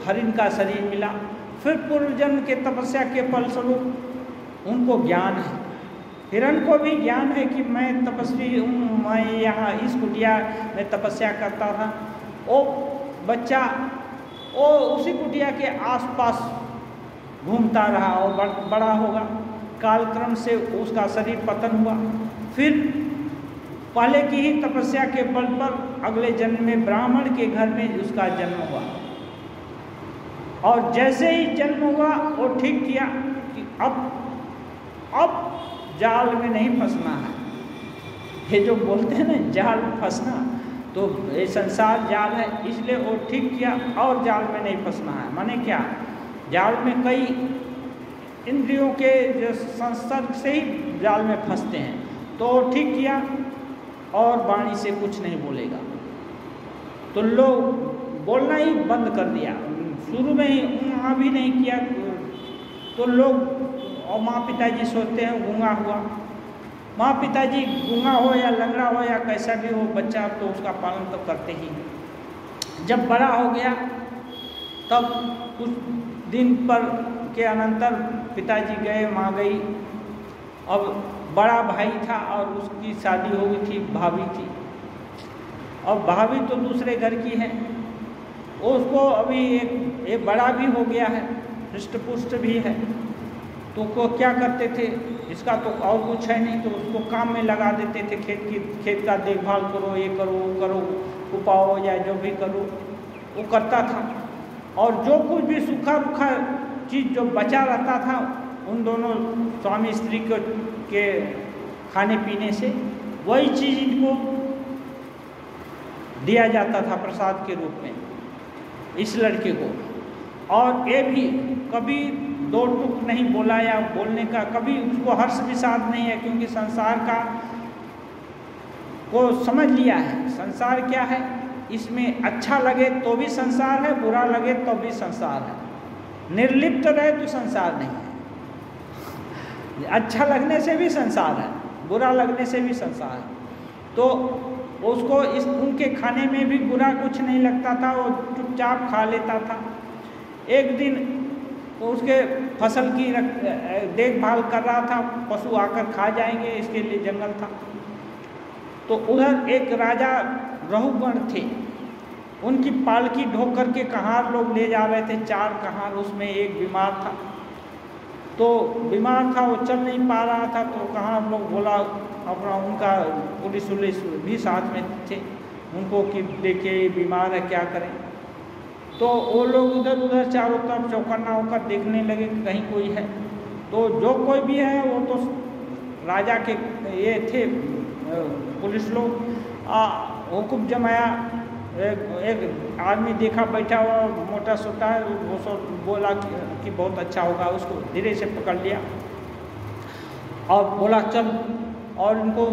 हरिण का शरीर मिला। फिर पूर्व जन्म के तपस्या के फलस्वरूप उनको ज्ञान है, हिरण को भी ज्ञान है कि मैं तपस्वी हूँ, मैं यहाँ इस कुटिया में तपस्या करता था। वो बच्चा वो उसी कुटिया के आसपास घूमता रहा और बड़ा होगा। कालक्रम से उसका शरीर पतन हुआ। फिर पहले की ही तपस्या के बल पर अगले जन्म में ब्राह्मण के घर में उसका जन्म हुआ। और जैसे ही जन्म हुआ वो ठीक किया कि अब जाल में नहीं फंसना है। ये जो बोलते हैं ना जाल में फंसना, तो ये संसार जाल है, इसलिए वो ठीक किया और जाल में नहीं फंसना है। माने क्या, जाल में कई इंद्रियों के जो संसर्ग से ही जाल में फंसते हैं, तो ठीक किया और वाणी से कुछ नहीं बोलेगा। तो लोग बोलना ही बंद कर दिया, शुरू में ही वहाँ भी नहीं किया। तो लोग और माँ पिताजी सोचते हैं गूंगा हुआ, माँ पिताजी गूंगा हो या लंगड़ा हो या कैसा भी हो बच्चा, तो उसका पालन तो करते ही। जब बड़ा हो गया तब कुछ दिन पर के अनंतर पिताजी गए, माँ गई। अब बड़ा भाई था और उसकी शादी हो गई थी, भाभी थी। अब भाभी तो दूसरे घर की है, उसको अभी एक बड़ा भी हो गया है, हृष्ट पुष्ट भी है। तो को क्या करते थे, इसका तो और कुछ है नहीं, तो उसको काम में लगा देते थे। खेत का देखभाल करो, ये करो वो करो, उपाओ या जो भी करो वो करता था। और जो कुछ भी सूखा रूखा चीज़ जो बचा रहता था उन दोनों स्वामी स्त्री के खाने पीने से वही चीज़ इनको दिया जाता था प्रसाद के रूप में इस लड़के को। और ये भी कभी दो टुक नहीं बोला या बोलने का कभी उसको हर्ष विषाद नहीं है, क्योंकि संसार का को समझ लिया है। संसार क्या है, इसमें अच्छा लगे तो भी संसार है, बुरा लगे तो भी संसार है। निर्लिप्त रहे तो संसार नहीं है। अच्छा लगने से भी संसार है, बुरा लगने से भी संसार है। तो उसको इस उनके खाने में भी बुरा कुछ नहीं लगता था, वो चुपचाप खा लेता था। एक दिन उसके फसल की देखभाल कर रहा था, पशु आकर खा जाएंगे इसके लिए जंगल था। तो उधर एक राजा रहुगण थे, उनकी पालकी ढो करके कहार लोग ले जा रहे थे, 4 कहार। उसमें एक बीमार था, तो बीमार था, वो चल नहीं पा रहा था। तो कहार लोग बोला अपना, उनका पुलिस भी साथ में थे, उनको कि देखिए बीमार है क्या करें। तो वो लोग उधर उधर चारों तरफ चौकन्ना होकर देखने लगे कि कहीं कोई है। तो जो कोई भी है वो तो राजा के ये थे पुलिस लोग। हुक्म जमाया, एक आदमी देखा बैठा हुआ मोटा सोटा है, वो सब बोला कि बहुत अच्छा होगा, उसको धीरे से पकड़ लिया और बोला चल, और इनको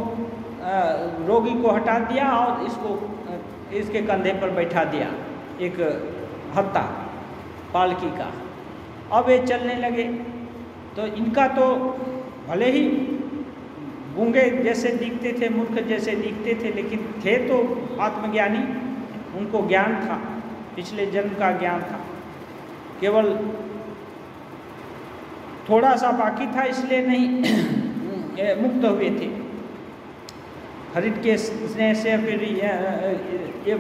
रोगी को हटा दिया और इसको इसके कंधे पर बैठा दिया, एक हत्ता पालकी का। अब ये चलने लगे। तो इनका तो भले ही गूंगे जैसे दिखते थे, मूर्ख जैसे दिखते थे, लेकिन थे तो आत्मज्ञानी। उनको ज्ञान था, पिछले जन्म का ज्ञान था, केवल थोड़ा सा बाकी था, इसलिए नहीं मुक्त हुए थे। हरिण के स्नेह से फिर ये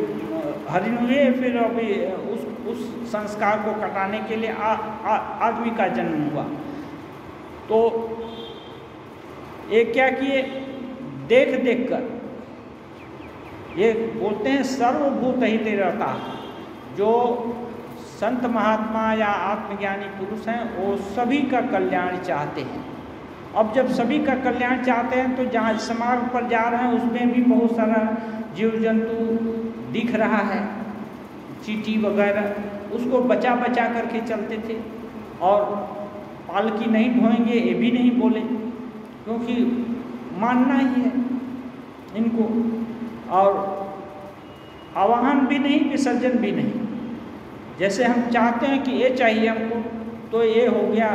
हरिण हुए, फिर अभी उस संस्कार को कटाने के लिए आदमी का जन्म हुआ। तो ये क्या किए, देख देख कर, ये बोलते हैं सर्वभूत हित रहता। जो संत महात्मा या आत्मज्ञानी पुरुष हैं वो सभी का कल्याण चाहते हैं। अब जब सभी का कल्याण चाहते हैं तो जहाँ जिस मार्ग पर जा रहे हैं उसमें भी बहुत सारा जीव जंतु दिख रहा है, चींटी वगैरह, उसको बचा बचा करके चलते थे। और पालकी नहीं ढोएंगे ये भी नहीं बोले, क्योंकि मानना ही है इनको। और आवाहन भी नहीं, विसर्जन भी नहीं। जैसे हम चाहते हैं कि ये चाहिए हमको, तो ये हो गया,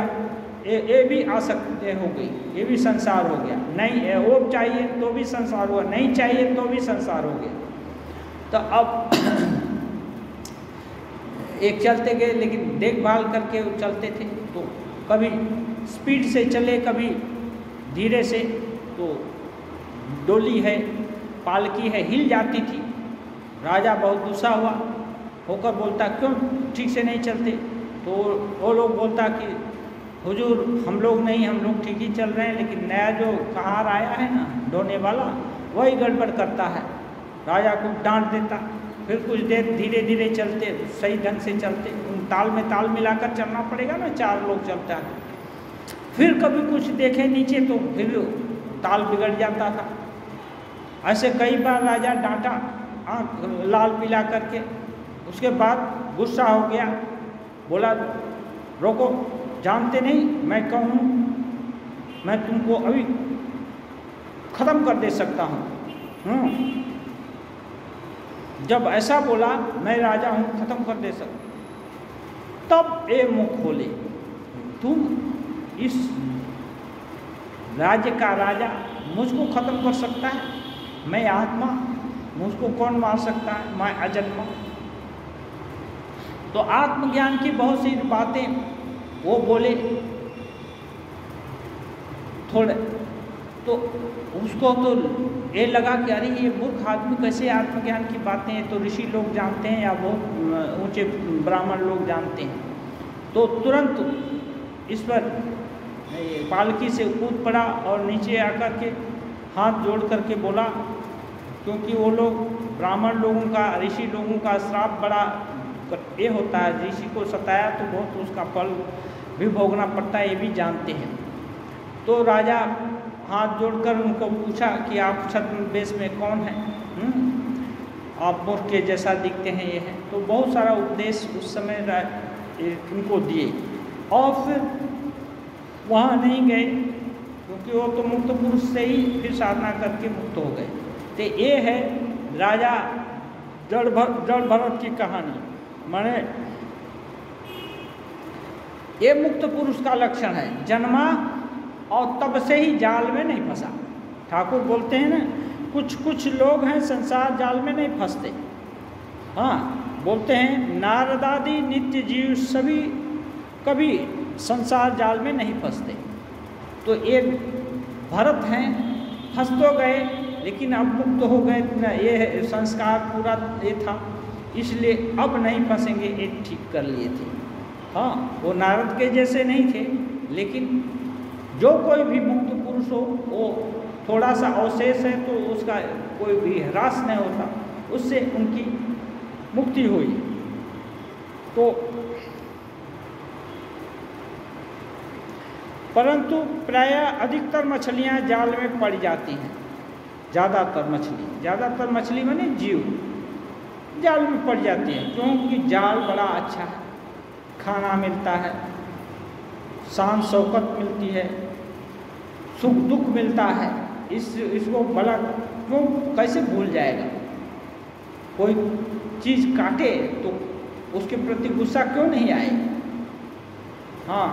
ये भी आसक्ति हो गई, ये भी संसार हो गया। नहीं वो चाहिए तो भी संसार हुआ, नहीं चाहिए तो भी संसार हो गया। तो अब एक चलते गए, लेकिन देखभाल करके चलते थे। तो कभी स्पीड से चले, कभी धीरे से। तो डोली है, पालकी है, हिल जाती थी। राजा बहुत गुस्सा हुआ होकर बोलता क्यों ठीक से नहीं चलते। तो वो लोग बोलता कि हुजूर हम लोग नहीं, हम लोग ठीक ही चल रहे हैं, लेकिन नया जो कहार आया है ना ढोने वाला, वही गड़बड़ करता है। राजा को डांट देता। फिर कुछ देर धीरे धीरे चलते, सही ढंग से चलते, उन ताल में ताल मिलाकर चलना पड़ेगा ना, 4 लोग चलता है। फिर कभी कुछ देखे नीचे तो फिर ताल बिगड़ जाता था। ऐसे कई बार राजा डांटा, आँख लाल पीला करके। उसके बाद गुस्सा हो गया, बोला रोको, जानते नहीं मैं कौन हूँ, मैं तुमको अभी ख़त्म कर दे सकता हूँ। जब ऐसा बोला मैं राजा हूँ, ख़त्म कर दे सकता, तब ये मुँह खोले, तुम इस राज्य का राजा मुझको ख़त्म कर सकता है? मैं आत्मा, मुझको कौन मार सकता है? मैं अजन्मा। तो आत्मज्ञान की बहुत सी बातें वो बोले थोड़े, तो उसको तो ये लगा कि अरे ये मूर्ख आदमी कैसे आत्मज्ञान की बातें हैं, तो ऋषि लोग जानते हैं या बहुत ऊंचे ब्राह्मण लोग जानते हैं। तो तुरंत इस पर पालकी से कूद पड़ा और नीचे आकर के हाथ जोड़ करके बोला, क्योंकि वो लोग ब्राह्मण लोगों का, ऋषि लोगों का श्राप बड़ा ये होता है, ऋषि को सताया तो बहुत उसका फल भी भोगना पड़ता है, ये भी जानते हैं। तो राजा हाथ जोड़कर उनको पूछा कि आप छद्मवेश में कौन है, आप मूर्ख के जैसा दिखते हैं, ये है। तो बहुत सारा उपदेश उस समय उनको दिए और फिर वहाँ नहीं गए, क्योंकि वो तो मुक्त पुरुष से ही फिर साधना करके मुक्त हो गए। तो ये है राजा जड़ भरत की कहानी। माने ये मुक्त पुरुष का लक्षण है, जन्मा और तब से ही जाल में नहीं फंसा। ठाकुर बोलते हैं ना, कुछ लोग हैं संसार जाल में नहीं फंसते। हाँ, बोलते हैं नारदादि नित्य जीव सभी कभी संसार जाल में नहीं फंसते। तो ये भरत हैं, फंस तो गए लेकिन अब मुक्त हो गए, ये संस्कार पूरा ये था, इसलिए अब नहीं फंसेंगे, ये ठीक कर लिए थे। हाँ, वो नारद के जैसे नहीं थे, लेकिन जो कोई भी मुक्त पुरुष हो वो थोड़ा सा अवशेष है तो उसका कोई भी ह्रास नहीं होता, उससे उनकी मुक्ति हुई। तो परंतु प्रायः अधिकतर मछलियाँ जाल में पड़ जाती हैं। ज़्यादातर मछली माने जीव जाल में पड़ जाती है, क्योंकि जाल बड़ा अच्छा है, खाना मिलता है, शान शौकत मिलती है, सुख दुख मिलता है। इसको बड़ा क्यों कैसे भूल जाएगा? कोई चीज़ काटे तो उसके प्रति गुस्सा क्यों नहीं आए? हाँ,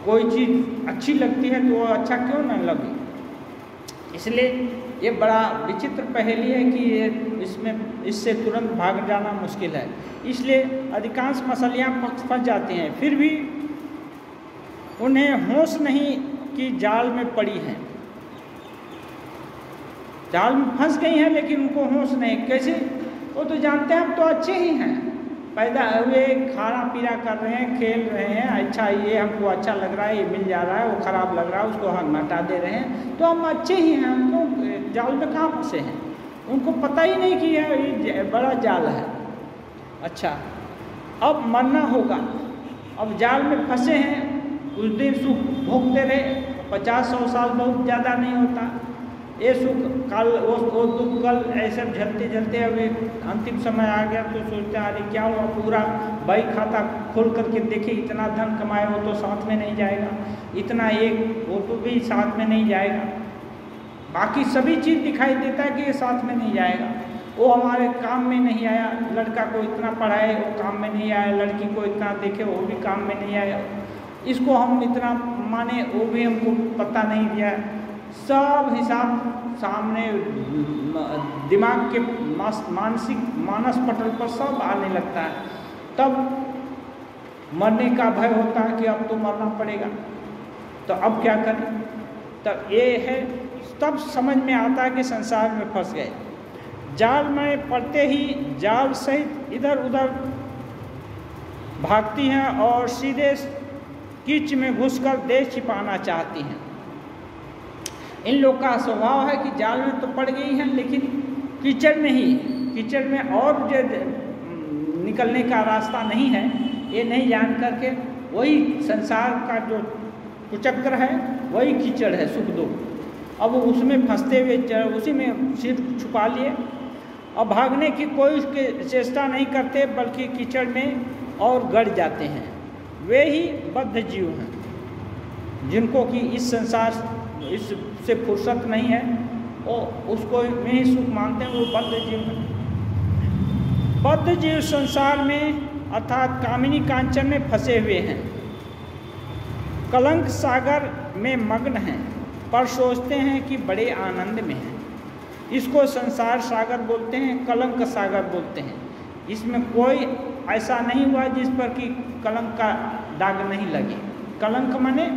कोई चीज़ अच्छी लगती है तो वो अच्छा क्यों न लगे? इसलिए ये बड़ा विचित्र पहेली है कि इससे तुरंत भाग जाना मुश्किल है। इसलिए अधिकांश मछलियाँ फंस जाती हैं, फिर भी उन्हें होश नहीं कि जाल में पड़ी हैं। जाल में फंस गई हैं लेकिन उनको होश नहीं। कैसे? वो तो जानते हैं हम तो अच्छे ही हैं, पैदा हुए, खाना पीना कर रहे हैं, खेल रहे हैं, अच्छा ये हमको अच्छा लग रहा है, ये मिल जा रहा है, वो खराब लग रहा है उसको हम हटा दे रहे हैं, तो हम अच्छे ही हैं, हमको जाल में कहाँ फंसे हैं? उनको पता ही नहीं कि ये बड़ा जाल है। अच्छा, अब मरना होगा, अब जाल में फंसे हैं, कुछ दिन सुख भोगते रहे, 50-100 साल बहुत ज़्यादा नहीं होता। ये सुख कल वो दुख कल, ऐसे झलते झलते अभी अंतिम समय आ गया तो सोचते हैं अरे क्या हुआ, पूरा बही खाता खोल करके देखे, इतना धन कमाए वो तो साथ में नहीं जाएगा, इतना एक वो तो भी साथ में नहीं जाएगा, बाकी सभी चीज़ दिखाई देता है कि ये साथ में नहीं जाएगा। वो हमारे काम में नहीं आया, लड़का को इतना पढ़ाए वो काम में नहीं आया, लड़की को इतना देखे वो भी काम में नहीं आया, इसको हम इतना माने वो भी हमको पता नहीं दिया। सब हिसाब सामने दिमाग के मानस पटल पर सब आने लगता है। तब मरने का भय होता है कि अब तो मरना पड़ेगा, तो अब क्या करें? तब ये है, तब समझ में आता है कि संसार में फंस गए। जाल में पड़ते ही जाल सहित इधर उधर भागती हैं और सीधे कीच में घुसकर देह छिपाना चाहती हैं। इन लोग का स्वभाव है कि जाल में तो पड़ गई हैं लेकिन कीचड़ में और जो निकलने का रास्ता नहीं है, ये नहीं जान करके वही संसार का जो कुचक्र है वही कीचड़ है, सुख दुख। अब उसमें फंसते हुए उसी में सिर छुपा लिए और भागने की कोई चेष्टा नहीं करते, बल्कि कीचड़ में और गड़ जाते हैं। वे ही बद्ध जीव हैं जिनको कि इस संसार इससे फुर्सत नहीं है और उसको में ही सुख मानते हैं, वो बद्ध जीव हैं। बद्ध जीव संसार में अर्थात कामिनी कांचन में फंसे हुए हैं, कलंक सागर में मग्न हैं, पर सोचते हैं कि बड़े आनंद में हैं। इसको संसार सागर बोलते हैं, कलंक सागर बोलते हैं। इसमें कोई ऐसा नहीं हुआ जिस पर कि कलंक का दाग नहीं लगे। कलंक माने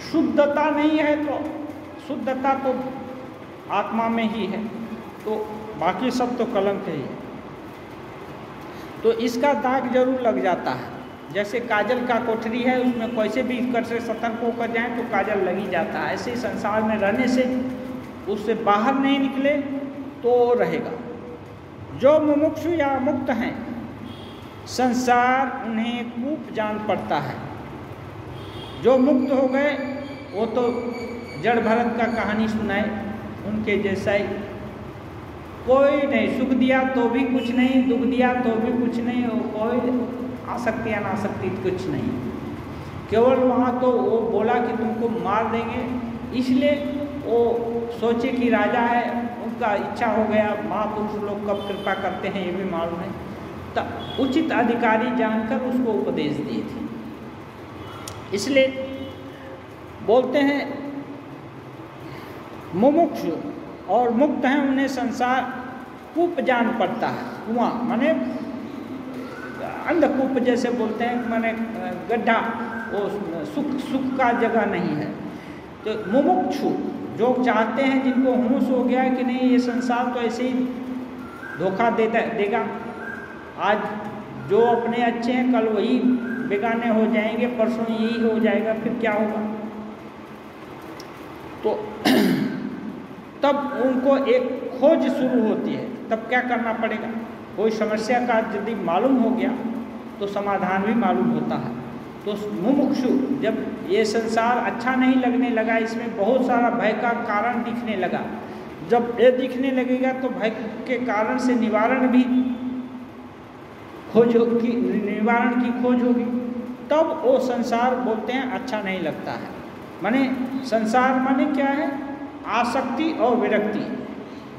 शुद्धता नहीं है, तो शुद्धता तो आत्मा में ही है, तो बाकी सब तो कलंक ही है। तो इसका दाग जरूर लग जाता है। जैसे काजल का कोठरी है, उसमें कैसे भी कर से सतर्क होकर जाए तो काजल लगी जाता है। ऐसे ही संसार में रहने से उससे बाहर नहीं निकले तो रहेगा। जो मुमुक्षु या मुक्त हैं, संसार उन्हें कूप जान पड़ता है। जो मुक्त हो गए वो तो जड़ भरत का कहानी सुनाए, उनके जैसा ही कोई नहीं। सुख दिया तो भी कुछ नहीं, दुख दिया तो भी कुछ नहीं, और कोई आसक्ति अनासक्ति कुछ नहीं। केवल वहाँ तो वो बोला कि तुमको मार देंगे, इसलिए वो सोचे कि राजा है, उनका इच्छा हो गया। महापुरुष लोग कब कृपा करते हैं ये भी मालूम है, तो उचित अधिकारी जानकर उसको उपदेश दिए थे। इसलिए बोलते हैं मुमुक्षु और मुक्त हैं, उन्हें संसार कूप जान पड़ता है। कुआं माने अंधकूप जैसे बोलते हैं, माने गड्ढा, वो सुख का जगह नहीं है। तो मुमुक्षु जो चाहते हैं, जिनको होश हो गया कि नहीं ये संसार तो ऐसे ही धोखा देगा, आज जो अपने अच्छे हैं कल वही बेगाने हो जाएंगे, परसों यही हो जाएगा, फिर क्या होगा। तो तब उनको एक खोज शुरू होती है। तब क्या करना पड़ेगा, कोई समस्या का यदि मालूम हो गया तो समाधान भी मालूम होता है। तो मुमुक्षु जब ये संसार अच्छा नहीं लगने लगा, इसमें बहुत सारा भय का कारण दिखने लगा, जब ये दिखने लगेगा तो भय के कारण से निवारण की खोज होगी। तब वो संसार बोलते हैं अच्छा नहीं लगता है। माने संसार माने क्या है, आसक्ति और विरक्ति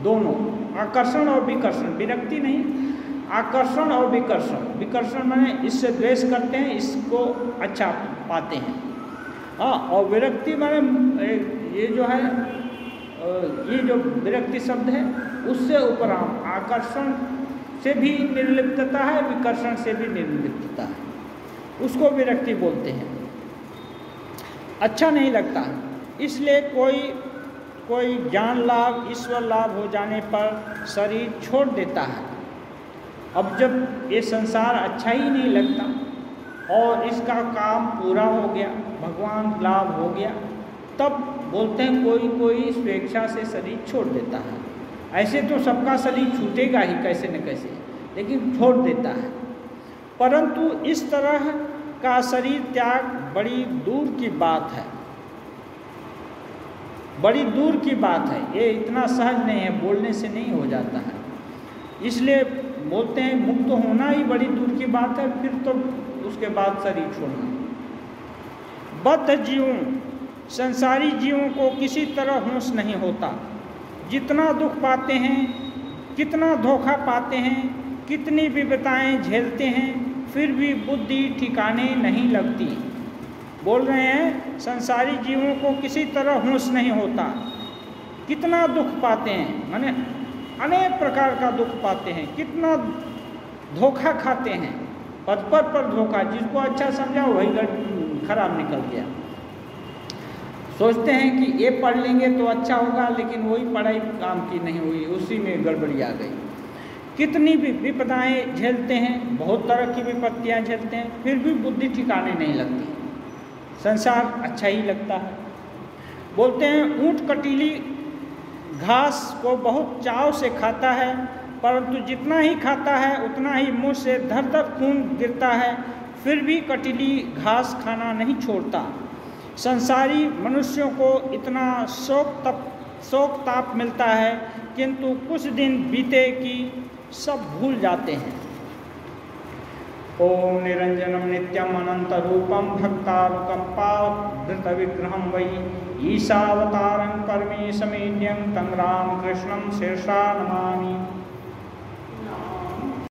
दोनों, आकर्षण और विकर्षण, विरक्ति नहीं, आकर्षण और विकर्षण। विकर्षण माने इससे द्वेष करते हैं, इसको अच्छा पाते हैं। हाँ, और विरक्ति माने ये जो है, ये जो विरक्ति शब्द है उससे ऊपर आकर्षण से भी निर्लिप्तता है, विकर्षण से भी निर्लिप्तता है, उसको विरक्ति बोलते हैं। अच्छा नहीं लगता, इसलिए कोई ज्ञान लाभ, ईश्वर लाभ हो जाने पर शरीर छोड़ देता है। अब जब ये संसार अच्छा ही नहीं लगता और इसका काम पूरा हो गया, भगवान लाभ हो गया, तब बोलते हैं कोई स्वेच्छा से शरीर छोड़ देता है। ऐसे तो सबका शरीर छूटेगा ही कैसे न कैसे, लेकिन छोड़ देता है। परंतु इस तरह का शरीर त्याग बड़ी दूर की बात है, बड़ी दूर की बात है। ये इतना सहज नहीं है, बोलने से नहीं हो जाता है। इसलिए बोलते हैं मुक्त होना ही बड़ी दूर की बात है, फिर तो उसके बाद शरीर छोड़ना। बद्ध जीवों, संसारी जीवों को किसी तरह होश नहीं होता। जितना दुख पाते हैं, कितना धोखा पाते हैं, कितनी विपदाएं झेलते हैं, फिर भी बुद्धि ठिकाने नहीं लगती। बोल रहे हैं संसारी जीवों को किसी तरह होश नहीं होता। कितना दुख पाते हैं, माने अनेक प्रकार का दुख पाते हैं, कितना धोखा खाते हैं, पद पर धोखा, जिसको अच्छा समझा वही खराब निकल गया। सोचते हैं कि ये पढ़ लेंगे तो अच्छा होगा, लेकिन वही पढ़ाई काम की नहीं हुई, उसी में गड़बड़ी आ गई। कितनी भी विपदाएं झेलते हैं, बहुत तरह की विपत्तियां झेलते हैं, फिर भी बुद्धि ठिकाने नहीं लगती, संसार अच्छा ही लगता है। बोलते हैं ऊंट कटीली घास को बहुत चाव से खाता है, परंतु जितना ही खाता है उतना ही मुंह से धर धर खून गिरता है, फिर भी कटीली घास खाना नहीं छोड़ता। संसारी मनुष्यों को इतना शोक ताप मिलता है, किंतु कुछ दिन बीते कि सब भूल जाते हैं। ओम निरंजनम नित्यम अनंत रूपम भक्तानुकंपाधृत विग्रहम वै ईशावतारं परमेशमीड्यं तं रामकृष्णं शीर्षा नमामि।